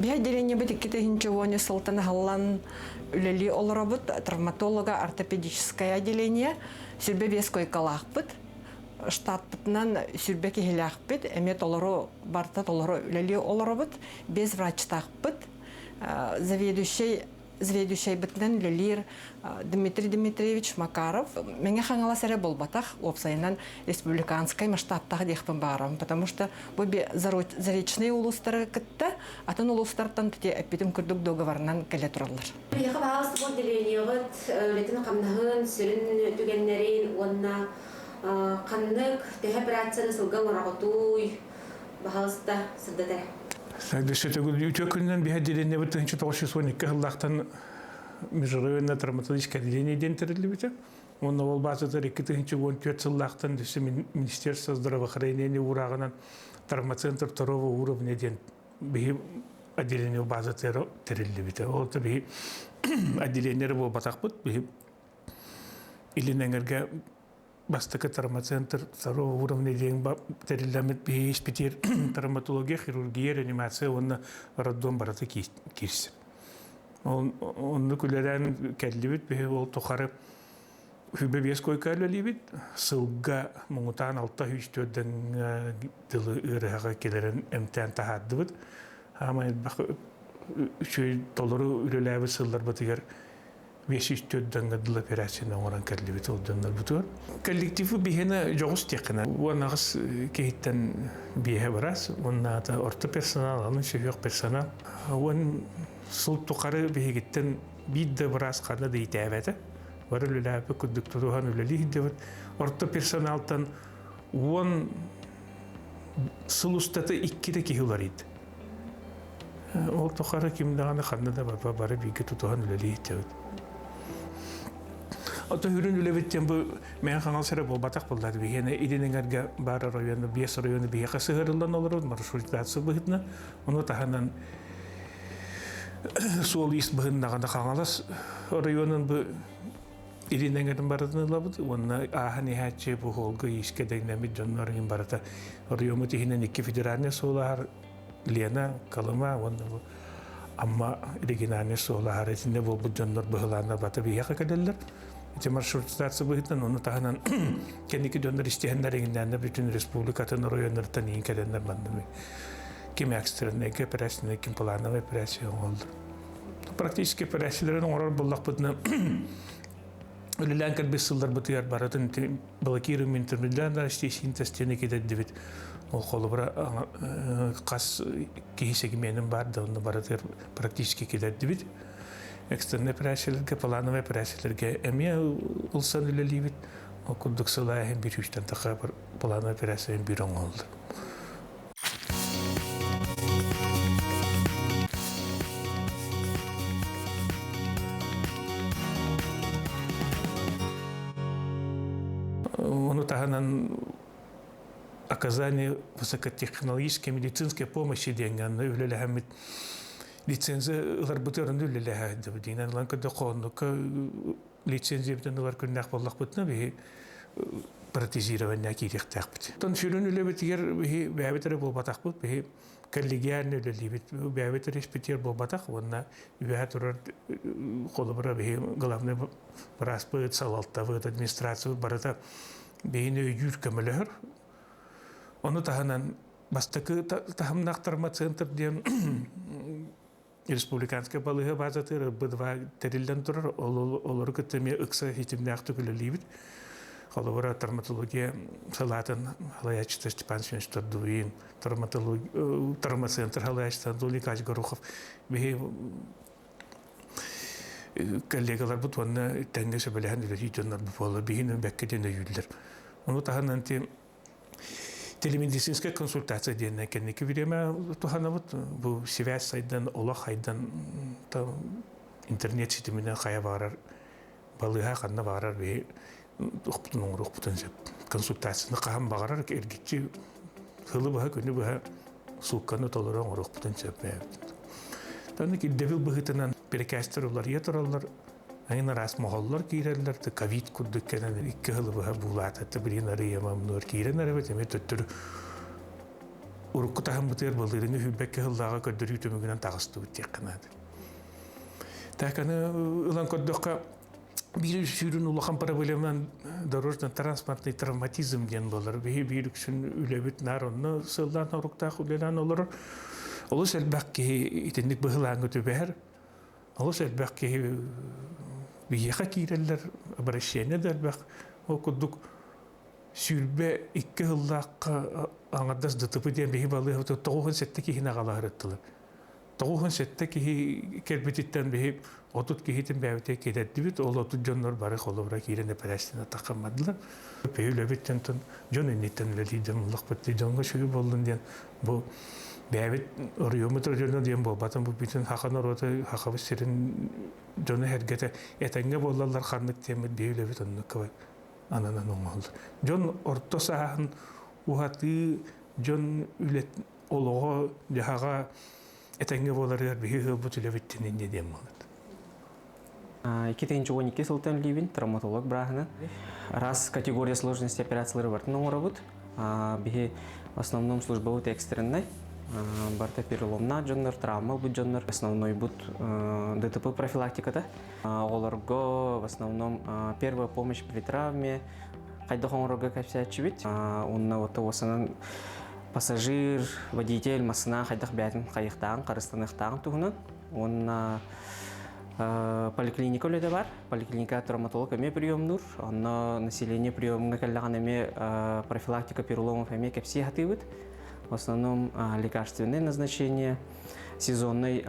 Би отделение бытиките хинчевоне салтана халлан үлели олоробут травматолога ортопедическое отделение сүрбе бес койкалахпыт штатпытынан сүрбе кихилахпыт эмет олоро барта толоро үлели олоробут без врачтахпыт заведующий бытнан үлелир Дмитрий Дмитриевич Макаров меня хангала сере болбатах опсайнан республиканской масштабтах дехпен барам, потому что бобе заречные улустары кытта, атын улустартан тете эпидем курдук договорнан келе туралар. Приехал балас вот деление вот летен камнахын сирин түгеннерин онна каннык теhe операцияны сылган ораготуй бахалыста сырдатар. Сагдышты үтөкүннөн бихадилине бутын 1912 жылдактан межрайонное травматологическое отделение дентерилибите. Он ол базада 2014 жылдактан Министерство здравоохранения урагынан травмацентр второго уровня ден бихи отделение база терилибите. Ол таби отделение бул батакпыт бихи илинеңерге бастыка травмацентр второго уровня ден терилемет бихи спитер травматология, хирургия, реанимация, он роддом бараты кирсен. Он күлерен кәллибит бе ол тохары хүбе бес койкаллибит сылга муңутан алта хүчтөдөн дылы ырага келерен эмтен тахаддыбыт ама бак үчөй толору үрөлөбү сыллар батыгар 500-төдөн дылы операцияны оран кәллибит олдондар бутур коллективы бихена жогус текна онагыс кейттен бие барас онната орто персонал анын шефёк персонал он сул тукары бигиттен бидде брас кана дейтәбәте. Бар үләбе күддүктүрүган үләли дебет. Орто персоналтан он сулустаты 2 килолар иде. Ол тукары кимдаганы ханнада бары биге тутуган үләли дебет. Ото хүрүн үләбеттен бу мен хангал сара бу батак булдар бигене иденеңерге бар районы 5 районы биге касыгырылдан олор маршрутация быгытна. Оны таханан сол ис быгындаганда каңалас районун бу иринеңердин баратын лабыт онна ахани хаче бу холга иске дегнеми жоннорын барата району тихинен 2 федеральный солар Лена Калыма онна amma региональный солар этинде бу жоннор быгылана бата бияка келелер эти маршрутация быгытан оны таханан кеники жоннор истехендеринде бүтүн республикатын райондордон ин келендер бандымы ким экстренный операция, ким плановая операция oldu. Практически операцияларын орар буллак бутна. Үлелән кәлбес сылдар бутыяр баратын блокируем интермедиандар истесин тестене кедет дебит. Ол колы бара кас кисегменин бар да оны баратыр практически кедет дебит. Экстренный операцияларга, плановая операцияларга эмия улсан үлелибит. Okuduk sılahın bir üçten takı plana operasyon bir on oldu. Onu tahanan оказание высокотехнологической медицинской помощи деньган өлеләһәмит лицензия ларбутерын өлеләһә динен лан кыды коннук лицензия битен лар күннәк боллак бутна бе протезирование кирехтәк бит. Тон шүрен өлебетер бе бәбетер булбатак бут бе коллегиальный өлелибит бәбетер респетер булбатак онна үбә турар колыбыра бе главный распыт салалта в администрацию барата бейне юр көмөлөр. Onu tahanan bastaki tahamnaqtarma центр ден республиканская балыга базаты быдва терилден турар олор көтеме ыкса хитимнак түгүлөлүбүт. Холовара травматология салатын халаячта Степан Шенштадуин травматология травмацентр халаячта Дуликач Горохов бе коллегалар бут ванна теңгесе белән үләҗитнәр бу болы бигенә бәккәдән юллар. Onu tahanan телемедицинская консультация денне кеннеки биреме туханабыт бу связь сайдан олах хайдан интернет ситеминен кая барар балыга канна барар бе ухтун рухтун жеп консультацияны кам багарар эргичи хылы бага көне бага сукканы толорон рухтун жеп таны ки девил быгытынан перекастырлар яторалар айна рас моголлар киреллер те ковид курдук кенен икки хылы бага булат аты биринары ямамнор киренер бет эме төттүр уруккутахын бутер балырыны хүббекке хыллага көддүр үтүмүгүнөн тагыстуу текканады таканы ылан көддөкка бир сүрүн улахан проблеман дорожно транспортный травматизм ден болор бир үксүн үлөбүт наронну сылдан уруктах улелан олор олус элбакки итинник быхылаан көтүбер олус элбакки бияха киреллер обращение дербак окудук сүрбе икки хыллакка аңардас дытыпы ден бихи балы тоғын сетте кихина галарыттылы тоғын сетте кихи кербетиттен бихи отут кихитин бәвите кететтибит ол отут жоннор бары холобра кирене пәрәстіне тақамадылар пейлі өбеттен тон жон эннеттен ләлиден лықпытты жонға шүйі болдың ден бұл бәвит орыйомытыр жонна ден бол батын бұл бүтін хақанар оты хақабы серін жоны әргеті әтәңге болалар қанлық темір бейлі өбет онны көвай ананан оңалды жон орто сағын ухаты жон үлет олығы жағаға әтәңге болар бейі ғылбыт үлебеттен енне дем болады 2012 сылтан ливин травматолог брахна раз категория сложности операциялары бар но работ бихи в основном службовый экстренный барта переломна жоннор травма бут жоннор основной бут ДТП профилактиката оларго в основном первая помощь при травме кайда хоңорга капсячибит онна вот осанан пассажир водитель масына кайдах бәтин кайыктан карыстаныктан тугунан онна поликлиника өледе бар. Поликлиника травматолог эме приемнур. Онно население приемга келлаган эме профилактика переломов эме кепси хатыбыт. В основном лекарственные назначения, сезонные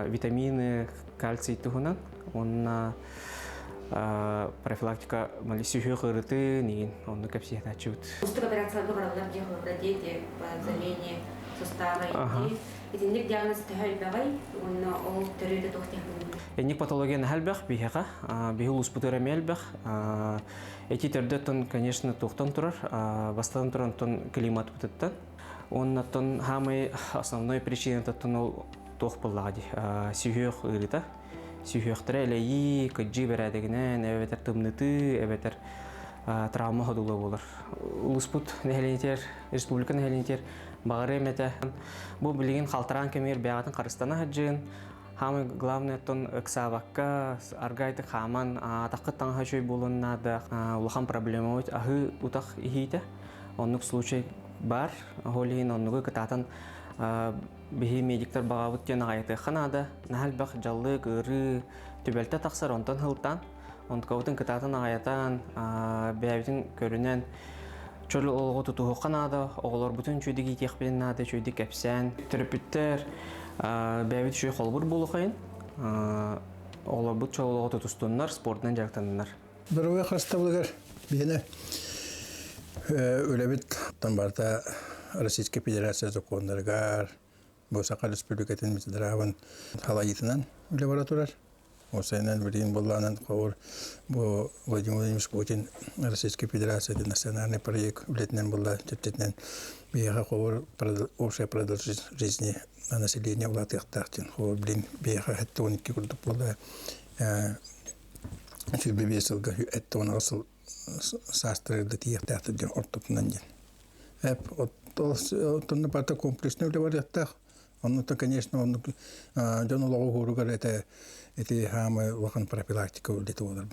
витамины, кальций тугунан. Онна профилактика малисюхи кырыты неген онно кепси хатачыбыт. Устық операцияларды баралар дети по замене сустава и Итинник диагноз тәһәлбәгәй, онна ол төрөдө тохтыгын. Эник патология хәлбәх бихәгә, бихул успутыра мәлбәх. Эти төрдәтен, конечно, тохтан турар, бастан туран тон климат бутыттан. Онна тон хамы основной причина тон ол тох буллагы. Сүйөк ырита. Сүйөктер элеи кыҗи берәдегенән, әбәтер тымныты, әбәтер травма ходулы булыр. Успут нәһәлентер, республика нәһәлентер багыры мете. Бу билген халтыран кемер бягатын Кыргызстана хаҗын. Хамы главное тон эксавакка аргайты хаман тақыттан хачой булыннада. Улахан проблема ут ахы утах ихите. Оннук случай бар. Холин оннугы кытатын бихи медиктор багавут тен гайты ханада. Нахалбах жаллы гыры төбелте тақсар онтан хылтан. Онткаутын кытатын аятан бәбитин көрүнен чөлө олго тутуу канада оголор бүтүн чүйдүги техбеннада чүйдү кепсен терапевттер бәбит чүй холбур болухайын оголор бут чөлө олго тутустуннар спорттан жактаннар. Здоровье хастабылгар. Бені өлебет тамбарта Российская Федерация закондаргар Босақа Республикатын митдраван халайытынан үле бара турар. Осайнан бірін болланан қауыр Владимир Владимирович Путин Российской Федерации национальный проект үлетінен болла жететінен бияға қауыр общая продолжительность жизни населения улаты яқтақтен. Қауыр білін бияға әтті 12 күрдік болла сүрбе бесілгі әтті 10 ғасыл састырырды тияқтақты ден ортотынан ден. Оттонны парта комплексный үле бар яқтақ. Он-то, конечно, он дёнуло гуругар это хамы лохан профилактика улетуолар.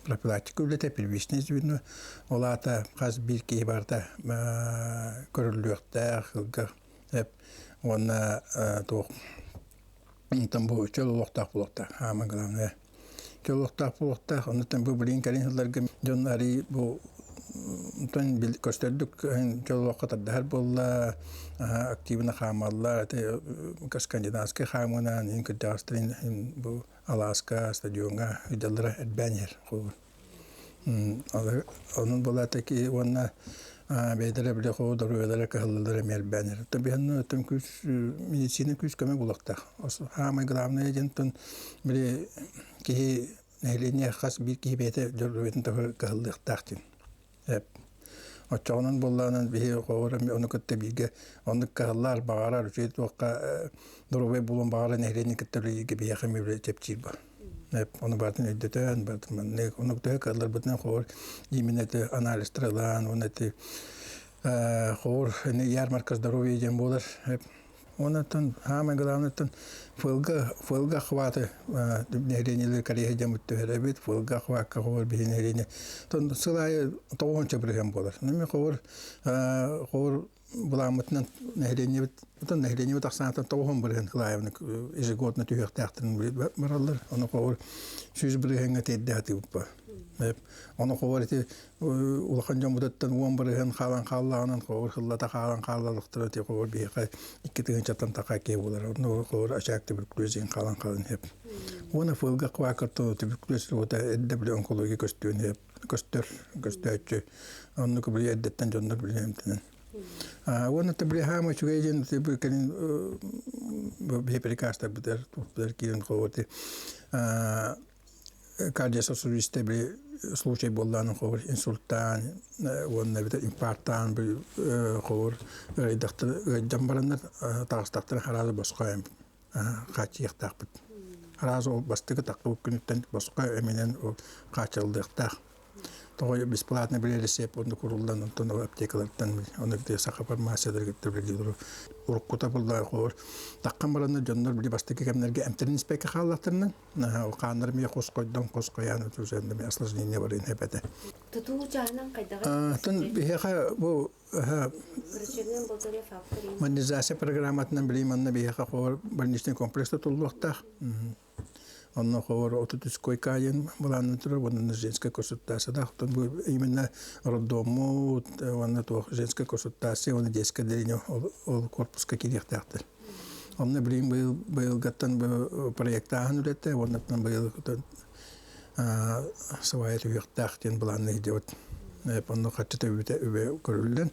Профилактика улете первичный звено. Олата хаз бирки барда көрүлүктөр хылга. Он то там бу чөлөктак булакта. Хамы главное. Чөлөктак булакта. Он там бу билин калинларга жоннари бу тон бил көстөрдүк жолокта дәр болла активна хамалла те скандинавский хамунан инкадастрин бу Аласка стадионга идалра адбанер хо onun bola taki ona bedere bile ho doruylara kahıllara melbanер то бен тем күз медицина күз көмө булакта хамы главное жентон бире ки нелине хас бир ки бете дөрөтен kahылдыктактын Отчонун болланын бии қоғырым оны көтті биге оны кағылар бағарар үшет оққа дұрубай болын бағарар нәйрені кіттірліге бияқы мебілі тепчир бар. Оны бардың өйдетен, оны көтті кағылар бұтынан қоғыр именеті анализтірілан, оны әті қоғыр ярмарка здоровья ден болар. Онытын, хамы главныйтын фылға хваты нәйренелер Корея демітті өрәбет, фылға хватқа қоғыр бейі нәйрене. Тон сылайы тоғынша бірген болар. Неме қоғыр бұламытынан нәйрене бет, бұтын нәйрене бет ақсанаттан тоғын бірген қылайыны ежегодны түйектақтырын баралар. Оны қоғыр сөз біргенге тейді әті бұппа. Оны қоғыр еті улақан жан бұдаттан уан бірген қалан қаллағынан қоғыр қыллата қалан қаллалықтыр өте қоғыр бейқай 2 чаттан тақа кей болар. Оны қоғыр ашақ туберкулезген қалан қалын хеп. Оны фылға қуақырты туберкулез өте әдді білі онкология көстуін хеп. Көстөтчі. Оны көбілі әддеттен жондар білі емтінен. Оны білі хамы чүгейден бейперикаста бұдар кейін қоғырды. Кардиососудистый bir случай болланын қоғыр инсульттан, онына бітер инфаркттан бір қоғыр жамбарындар тағыстақтарын харазы босқайым қачы еқтақ бұд. Харазы ол бастығы таққы өккүніттен босқай өменен қачылды еқтақ. Тоғы бесплатный бір ресеп, оны құрылдан, оны аптекалардан, оны сақы фармасиялар кеттір білдер. Ұрыққыта бұлдар қоғыр. Таққан бараны жондар білі бастығы кәмінерге әмтерін іспәкі қалақтырынан. Қандар мей қос қойдан қос қояны түзенді мей аслажнение барын әпәді. Тұту жағынан қайдаға? Тұн бейеқа бұл Врачебнен болдыры факторин. монетизация программатынан білейм, анна бейеқа қоғыр больничный комплекста тұлдықтақ. Он хор отутской каин балан тур он женская консультация он именно роддому он то женская консультация он детская дреню ол корпус каких тахтер он не был готов проекта анулете он там был своя тахтен балан идет он хочет über крылен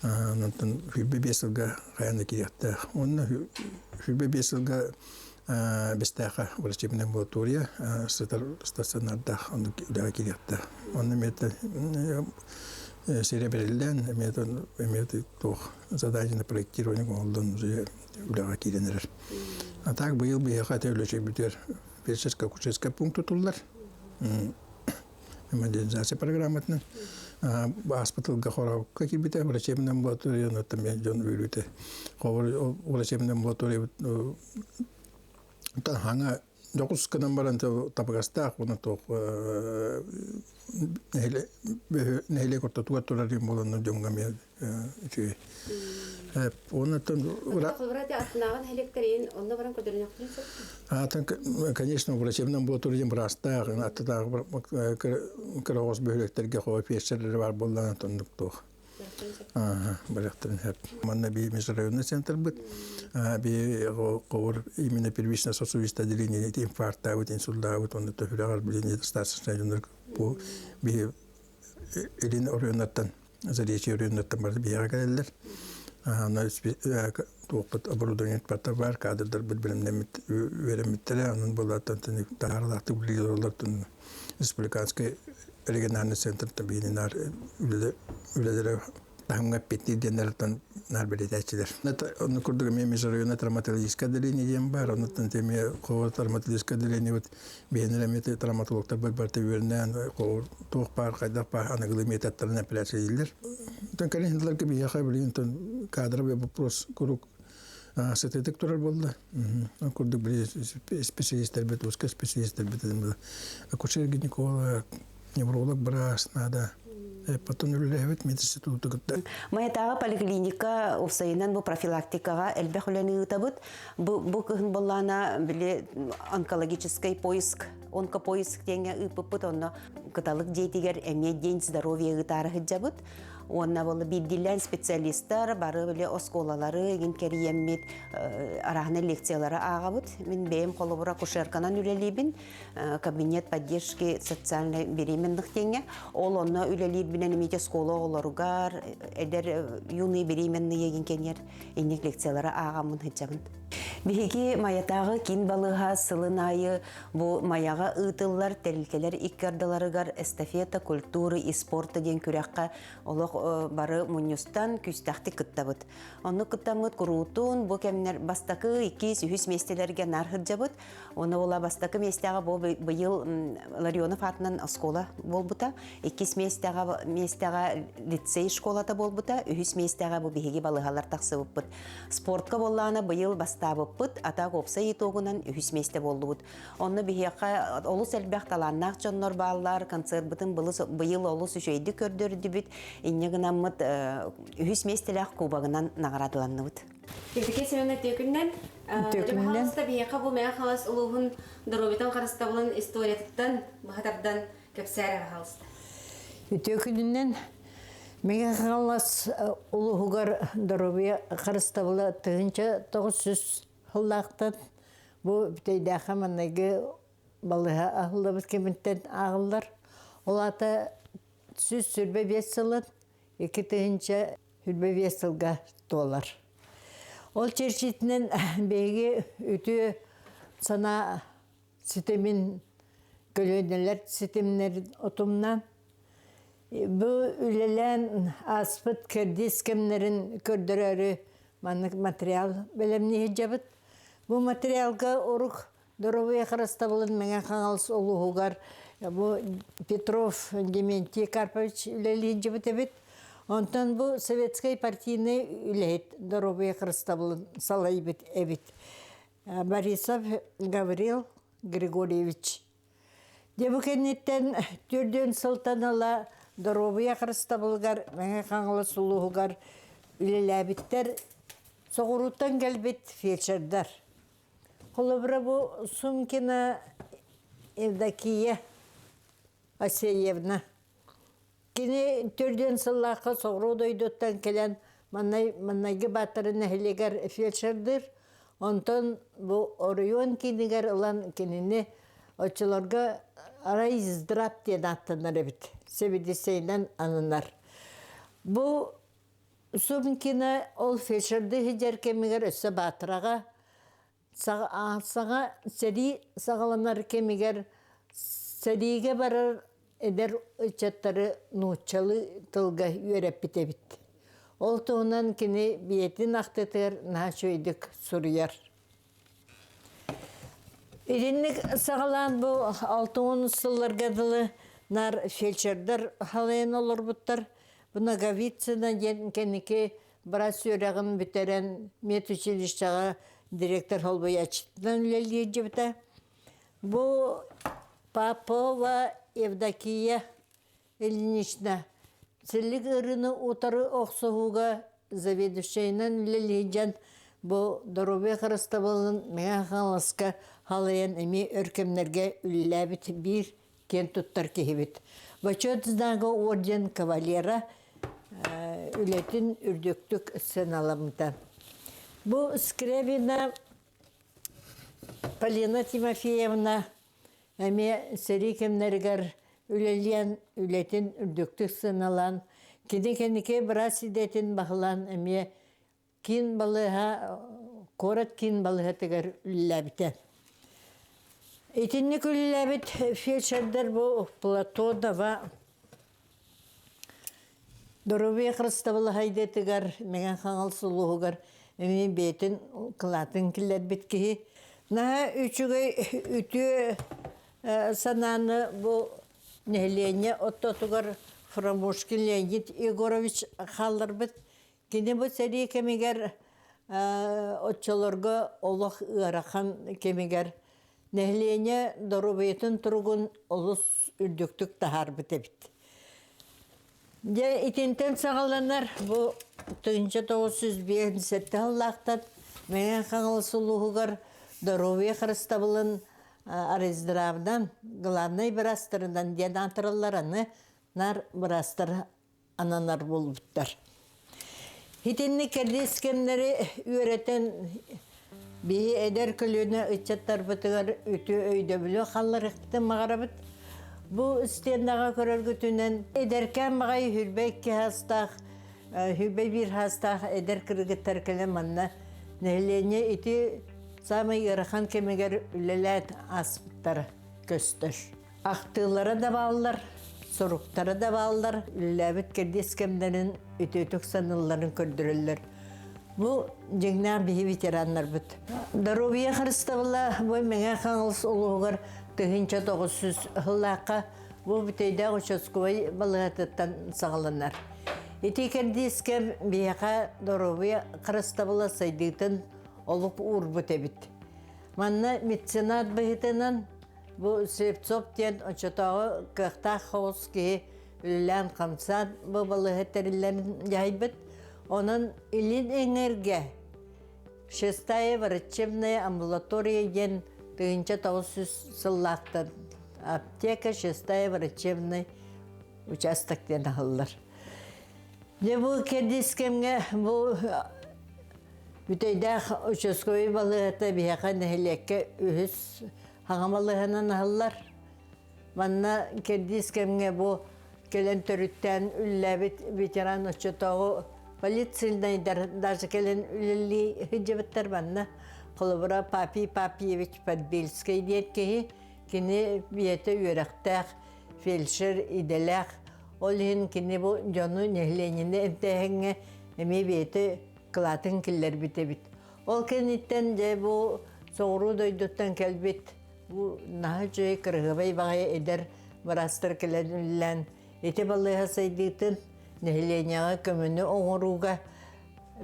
он бебесилга хаяна кирехта он бебесилга бестаха врачебная амбулатория стационарда он да кирехта он имеет серебрян имеет то задание на проектирование голдон уже да киренер а так был бы я хотел лечебитер фельдшерско-акушерский пункт туллар модернизация программатна аспиталга хорау какие-то врачебная амбулатория но там я жон вилюте врачебная амбулатория Ханга докус канам баранта тапгаста оны тох неле кортатуа толарим болон жонгаме чүй оны тон Вроде отнаган электрин, он баран кодернек принцип. Конечно, врачебная амбулатория браста, аттаа крогос бөлөктөргө коо фешерлер бар болдан тондук тох. Барахтарын хеп. Манна би межрайонный центр бит. Би қор именно первичное сосудистое отделение инфаркта, инсульта, он это филиал блин старший районный по би elin oruyunattan, zariyeci oruyunattan bardı bir yere gelirler. Ana tuğpat оборудование batar var, kadırlar birbirinden veremitleri, onun bulattan dağarlaktı biliyorlar. Respublikanski regionalny center tabii nar ülelere Hamga petni diyenlerden nar belediyeçiler. Onu kurduk memiz travmatolojiska delini diyem var. Onu tantemiye kova travmatolojiska delini vat beğenilemete travmatologlar barbarta verilen kova toğ par kayda par anaglimiyet etlerine plasediler. Tankali hindiler gibi yakabiliyin tan kadra ve bu pros kuruk detektoral boldu. Kurduk bir spesiyalistler bet başka spesiyalistler bet. Akuşer ginekolog, nevrolog biraz nada. Потом evet medrese tuttukta. Маятага поликлиника овсайынан бу профилактикага элбе хүләни табыт. Бу кыһын боллана биле онкологический поиск, онкопоиск деңе ыппыт онно кыталык дейтигер эмне день здоровья гытары хыджабыт. Онна болы биддилен специалисттар бары биле осколалары ген кериеммит арахны лекциялары агабыт. Мен бейм холобура кушерканан үлелибин кабинет поддержки социальной беременных деңе. Ол онно үлелибинен эмите скола олоругар эдер юный беременные ген кенер энник лекциялары агамын хыджабын. Биһиги маятагы кин балыга сылын айы бу маяга ытыллар терилкелер иккардаларыгар эстафета культуры и спорта ден күрәккә олох бары муньюстан күстәхти кыттабыт. Оны кыттамыт курутун бу кемнер бастакы 200 местелерге нархырҗабыт. Оны ола бастакы местәгә бу быел Ларионов атынан школа болбута, 200 местәгә лицей школата болбута, 100 местәгә бу биһиги балыгалар таксыбыт. Спортка болланы быел бастабыт, ата копса итогунан 100 месте болдубут. Оны биһига олус элбәх таланнак жоннор баллар концерт бытын быел олус үчөйдү көрдөрдү бит. Иннегинаммыт 100 местеләк кубагынан наградаланыбыт. Текке семенне төкүннән хаста биһига бу мәя халас улугун доробитан карастабылын историятыттан бахатардан кепсәре халста. Төкүннән мәя халас улугар доробия карастабылы тыгынча 900 хыллактан бу битейдәхә мәнәге балыга ахылыбыз кемиттен агылдар. Олата сүз сүрбе 5 сылын, 2-тыгынча сүрбе 5 сылга толар. Ол черчитинен беги үтү сана системин көлөнелер системнер отумнан бу үлелен аспыт кердис кемнерин көрдөрөрү материал белемни жабыт. Бу материалга урук доровые харастабылын меңе каңалыс олугугар бу Петров Дементий Карпович үлели жабыт эбит. Онтан бу советской партийный үлет доровые харастабылын салай бит эбит. Борисов Гаврил Григорьевич. Дебу кеннеттен түрдөн сылтанала доровые харастабылгар меңе каңалыс олугугар үлелебиттер соғыруттан келбет фельдшердар. Холобра бу Сумкина Евдокия Асеевна. Кини түрден сыллаққа соғыру дойдоттан келен маннайғы батырын әхілегер фельдшердір. Онтан бу Орион кинигер ұлан кинини очыларға арай здрап ден аттанар әбіт. Себедесейнен анынар. Бу Сумкина ол фельдшерді хиджер кемигер өссі батыраға саға сәри сағаланар кемигер сәриге барар эдер үчаттары нучалы тылга үйереп бітебіт. Ол туынан кені биетін ақтетер нәшөйдік сұрыяр. Иринник сағалан бұл 6-10 сылларға дылы нар фельдшердер халайын олар бұттар. Бұна Гавицина кенеке біраз сөрағын бітерен медучилищаға директор холбой ачыттан үлелі жібіті. Бұл Попова Евдокия Ильинична. Сілік ұрыны ұтары оқсығуға заведушейнен үлелі жан бұл доробе қарыстабылын меға қаласқа халайын әме өркемнерге үлеләбіт бір кен тұттар кехебет. Бачотыздағы орден кавалера үлетін үрдіктік сен аламыда. Бұл Скрябина Полина Тимофеевна әме сәрі кемнергер үлелиен үлетин үрдүктүк сыналан, кені біраз идетін бағылан әме кин балыға, корат кин балыға тігер үлләбітен. Итинник үлләбіт фельдшердер бұл платода ва Дорубия Христабылы хайде тігер, меген қаңал сұлуғығыр, әме бетін қылатын кілер біткігі. Наға үчігі үті сананы бұл нәлене оттотығыр Фрамушкин Леонид Егорович қалыр біт. Кені бұл сәрі кемегер отчаларға олық ұрақан кемегер нәлене Дорубиятын тұрғын олыс үрдіктік тахар біті біт. Итентен сағаланар бұл 1957 аллақтан мен қаңыл сұлуғығыр Дорубия Христабылын Арездравдан главный бірастырынан ден атырылараны нар бірастыр ананар болуптар. Хитинні кәрдескемлері үйретен бейі әдер күліні үтчаттар бұтығар үті өйді білі қалларықтың мағарабыт. Бұл істендаға көрергітінен әдеркен мағай хүрбәк ке хастақ, хүрбәк бір хастақ әдер кіргіттар кілі манна нәйлене үті самай ырыхан кемегер үлеләт аспыттар көстір. Ақтылары да балылар, соруқтары да балылар, үлеләбіт кәрдескемдерін үтетік саныларын көрдірілер. Бұл жеңнәң бейі ветеранлар бұд. Дорубия Христабыла бұл мәңе қаңылыс ұлығыр 1900 ғылаққа бұл бүтейді ұшасқывай балығатыттан сағылынар. Еті кәрдескем бейіға Дорубия Христабыла сайдығытын олық ұр бұт әбіт. Манна меценат бұғытынан бұл Сепцов ден ұчатағы қықтақ қауыз кейі үлілән қамсан бұл балығаттарыларын жайбыт. Onun ilin энерге 6-я врачебная амбулатория ден 1900 сыллақтан. Аптека 6-я врачебный участок ден алылар. Бұл кәдескемге бұл бүтейдәқ участковый балығыта бияқа нәхілекке үхіс хағамалығынан алылар. Манна кәдескемге бұл келен түріттен үлләбіт ветеран участағы полицияны даже келен үлелі хиджабыттар банна. Қолыбыра Папиевич Подбельский дейткеге кені бейті үйрақтақ, фельдшер иделақ. Ол ең кені бұл жону нехленені әмтәхіңе әме бейті қылатын кілер біте біт. Ол кенеттен де бұл соғыру дойдуттан кәлбет. Бұл нағы жөй кірғыбай бағай әдер барастыр келен үлілән. Еті балыға сайдыйтын нәхленяға көміні оңыруға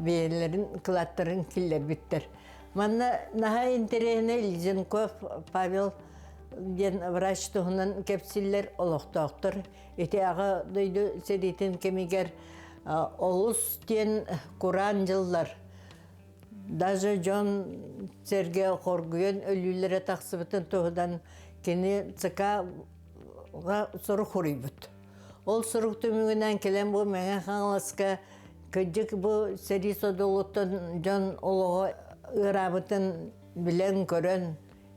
бейелерін қылаттарын кілер біттір. Манна наға интерегіне Лизенков Павел ден врач тұғынан кәпсілер олықтақтыр. Еті аға дойды сәретін кемегер олыс ден Құран жыллар. Даже Джон Серге қоргүйен өлілері тақсыбытын тұғыдан кені цықаға сұры құрый бұд. Ол сұрық түмігінен келен бұл мәңе қаңласқа көджік бұл сәрі содолуттан жон олығы ұрабытын білен көрін.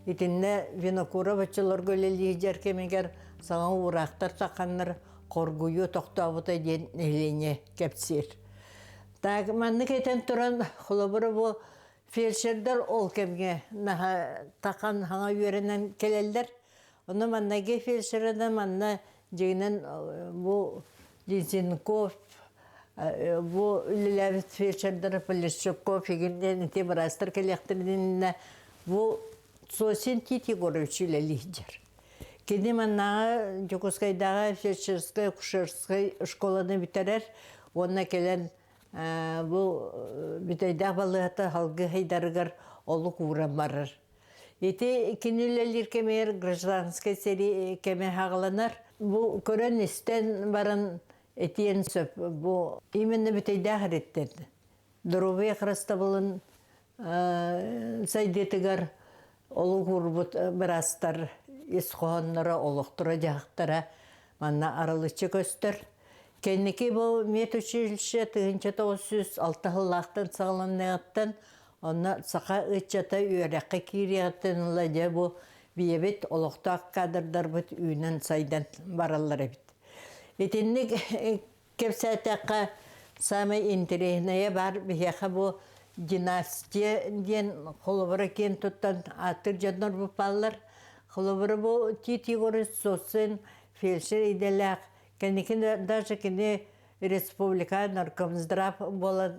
Итінне винокура бачылар көлелі жеркемегер саңа урақтар сақанлар қоргүйі тоқтабыта ден әйлене кәпсер. Так, манны кетен тұран құлыбыры бұл фельдшердер ол кемге таққан хаңа үйерінен келелдер. Оны маннаге фельдшерді манна жегінен бұл Лизенков, бұл үліләбіт фельдшердері Полищуков, егінден те бірастыр келектірденіне бұл Сосин Титигорович үлілейдер. Кені маннаға Жокускайдағы фельдшерскай, кушерскай школаны бітерер, онына келен бұл бүтейдақ балығаты халғы хайдарығар олық ұрам барыр. Еті кенілелер кемер гражданскай сері кеме хағыланар. Бұл көрін істен барын етиен сөп. Бұл именно бүтейдақ реттен. Дорубия Христабылын сайдетігар олық ұрбыт бірастар есқоғанлары олықтыра жағықтыра манна арылычы көстір. Кеннеке бұл метучиліше 1906 ғылақтан сағыланнағаттан онна сақа үтчата үйераққа кирияттан ұладе бұл биебит олохтаак кадырдар бит үйнен сайдан бараллар бит. Итинник кепсәтәккә самый интересное бар бияха бу династия ден холобара кен туттан атыр жаднар бу паллар. Холобара бу тити горис сосын фельдшер иделак. Кенекин даже кене республика наркомздрав бола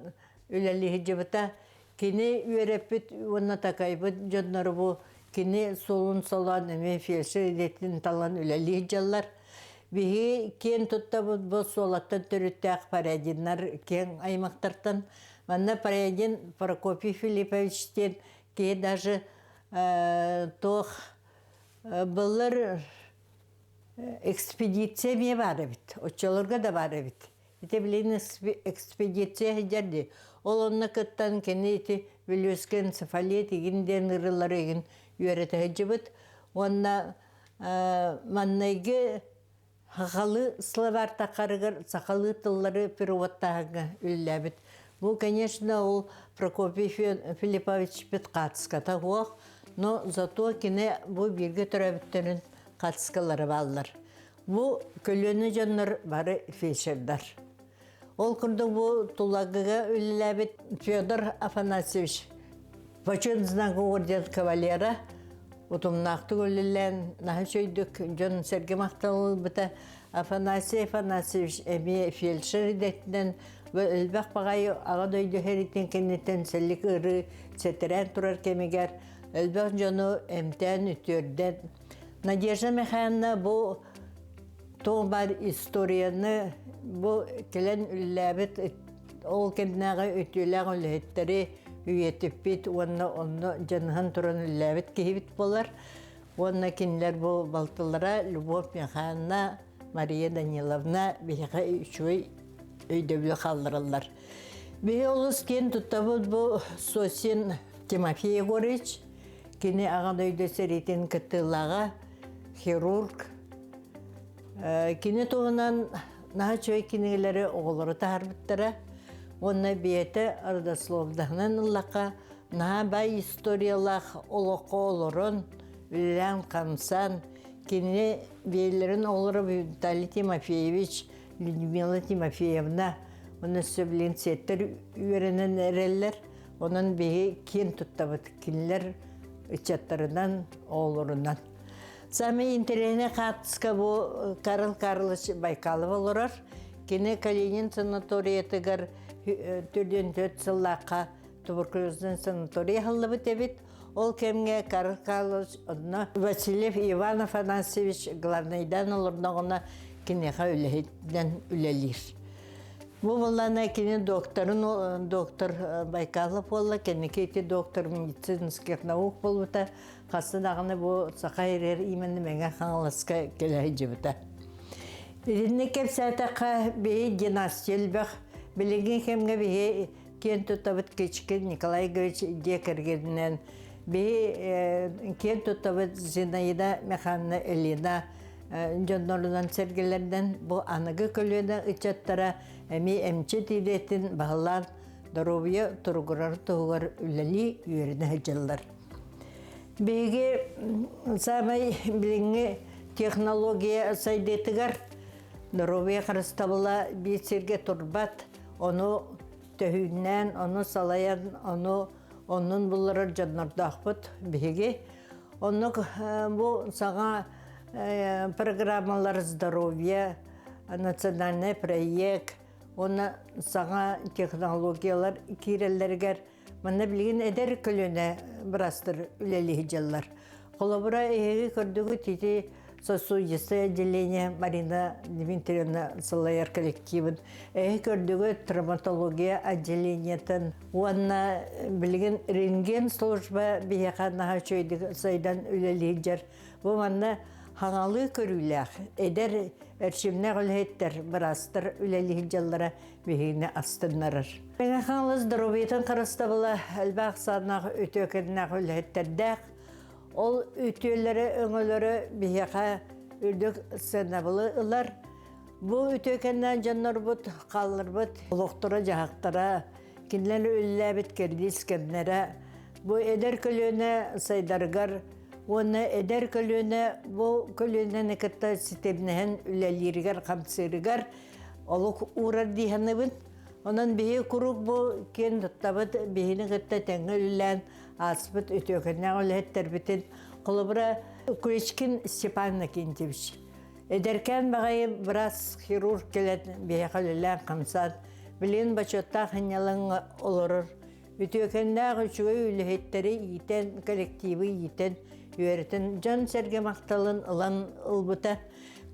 үләли жибата кене үрепит уна такайбы жаднар бу кене солун солан эме фельдшер идетин талан үләли жаллар. Биһи кен туттабыт бу солаттан төрүттәк парадиннар кен аймактартан. Манна парадин Прокопий Филипповичтен ке даже тох былыр экспедиция ме бар бит. Очолорга да бар бит. Ите билен экспедиция хеджерди. Ол онна кыттан кене ити Вилюскен цефалет игинден ырылар еген үйрәтә хеджибит. Онна маннайге халы словар тақарыгар сақалы тыллары переводтаға үлләбит. Бу, конечно, ол Прокопий Филиппович бит қатыската хуақ, но зато кене бу бирге төрәбіттерін қатыскалары балдар. Бу көлөні жаннар бары фельдшердар. Ол күрді бу тулагыға үлләбит Федор Афанасьевич. Почет знагы орден кавалера, утумнақты өлілен, нахы сөйдік, жон Сергей Мақталыл бұта Афанасий Афанасьевич әме фельдшер едеттен, өлбәқ бағайы аға дөйді хәреттен кенеттен сәлік ұры сәтірән тұрар кемегер, өлбәқ жону әмтән үттерден. Надежда Михайловна бұл тоң бар историяны, бұл келен үлләбіт, ол кемнәға өтеләң үләттері үйетіп бит, онны жаныған тұран үлләбіт кейбіт болар. Онна кенлер бұл балтылара Любовь Михайловна, Мария Даниловна бейға үшуй өйдөбілі қалдырылар. Бей олыс кен тұттабыд бұл Сосин Тимофей Егорыч, кені аған өйді сәретін кіттілаға хирург. Кені тоғынан наға чөй кенелері оғылары тағарбыттара. Онна бейеті Ардословдағынан ұллақа наға бай историялақ олыққа олырын, үлілән қамсан, кені бейлерін олыры Виталий Тимофеевич, Людмила Тимофеевна, оны сөблен сеттер үйерінен әрелер, оның бейі кен тұттабыд, кенлер үчаттарынан, олырынан. Сами интерене қатыска бұл Карл Карлович Байкалов олырар, кені Калинин санаториятығар түрден төт сыллаққа туберкулездің санатория ғылы бітебет. Ол кемге Карл Карлович Васильев Иван Афанасьевич главныйдан олырдағына кенеға үләйден үләлер. Бұл болана кені доктор Байкалов олы, кені кейті доктор медицинских наук болуыта, қасыдағыны бұл сақайрер имені мәңе қаңылысқа келәй жібіта. Иринне кепсәтіға бейі династиел бәқ, білеген кемге бейі кен тұтабыт кечкен Николай Гович Декергенінен, бейі кен тұтабыт Зинаида Механна Элина жоннорынан сәргелерден бұл анығы көлуені үчаттара әме әмче тейдетін бағылар дұробия тұрғырар тұғыр үләли үйеріне жылдар. Бейге самай біліңі технология сайдетігар дұробия қарыстабыла бейсерге тұрбат, оны төхіннен, оны салаян, оның бұллары жоннордақ бейге. Оны бұл саға программалар здоровья, национальный проект, оны саға технологиялар киреллергер, мана білген әдер көліне бірастыр үләлі жаллар. Қолабыра әйгі көрдігі тейті сосудисты отделение Марина Дмитриевна Салаяр коллективын, әйгі көрдігі травматология отделениетін, оны білген рентген служба бейеқа наға чөйді сайдан үләлі жар. Бұл мана хаңалы көріләқ, әдер әршімне ғылеттер бірастыр үләлі жаллара бейгіне астынларыр. Мәңі хаңалы здоровиятын қарыстабыла әлбәқ саднағы өтөкеннәқ үлеттердәқ, ол өтөлері өңілері бейеқа үрдік сәнабылы ұлар. Бұл өтөкеннән жаннар бұд, қалыр бұд, ұлықтыра жағақтара, кенлері үлләбіт кердес кәмнері. Бұл әдер көліне сайдарғар Оны эдер көлөне, бұл көлөнен экетта ситебнehen үлелиригер, камсыригер, олық урар диханыбын. Онан бейі күрік бұл кен тұттабыд бейіні ғытта тәңі үлілән асыбыд өтөкенне олеттер бітін. Құлыбыра Күречкин Степанна кентебіш. Эдеркен бағайы біраз хирург келет бейі қалылән қамсад. Білен бачотта қанялың олырыр. Өтөкенне ғычуы үліхеттері етен, коллективі етен, үйеретін жан сәрге мақталын ұлан ұлбыта.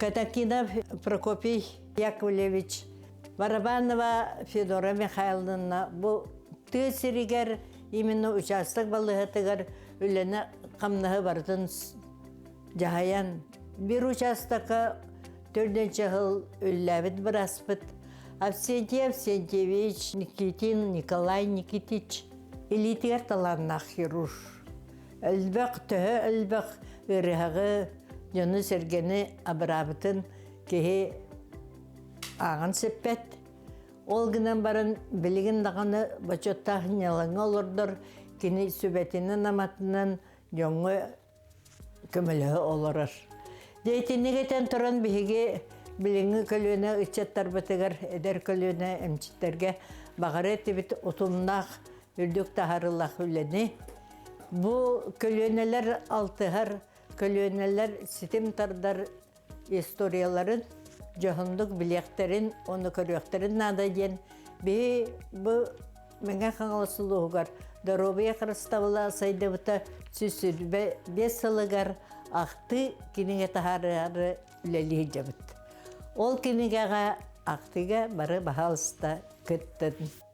Катакинов Прокопий Яковлевич, Барабанова Федора Михайловна, бұл түйсірігер именно участок балығытығар үліні қамнағы бардың жағаян. Bir участокқа 4-ші жыл үлләбіт бір аспыт. Авсентьев Сентьевич, Никитин, Николай Никитич. Элитигер таланнақ хирург. Әлбәқ түхі, әлбәқ үріғі жоны сергені абырабытын кеге ағын сеппет. Ол гынан барын білігін дағаны бачоттағын ялаңы олырдыр. Кені сүбетінің аматынан жоңы көмілігі олырыр. Дейтінігетен тұрын бігі біліңі көліне үтчеттар бітігір, әдер көліне әмчеттерге бағар әтті біт ұтымнақ үрдік тағарылақ үлені. Бұл көлөнелер алтығар, көлөнелер ситим тардар историяларын, жоғындық білектерін, оны көректерін надайден. Бұл мәңе қаңылысылығығар, Доробия қырыставыла сайды бұта сүсірбе бес сылығар, ақты кенеге тағары үлелі жабыт. Ол кенегеға ақтыға бары бағалыста күттін.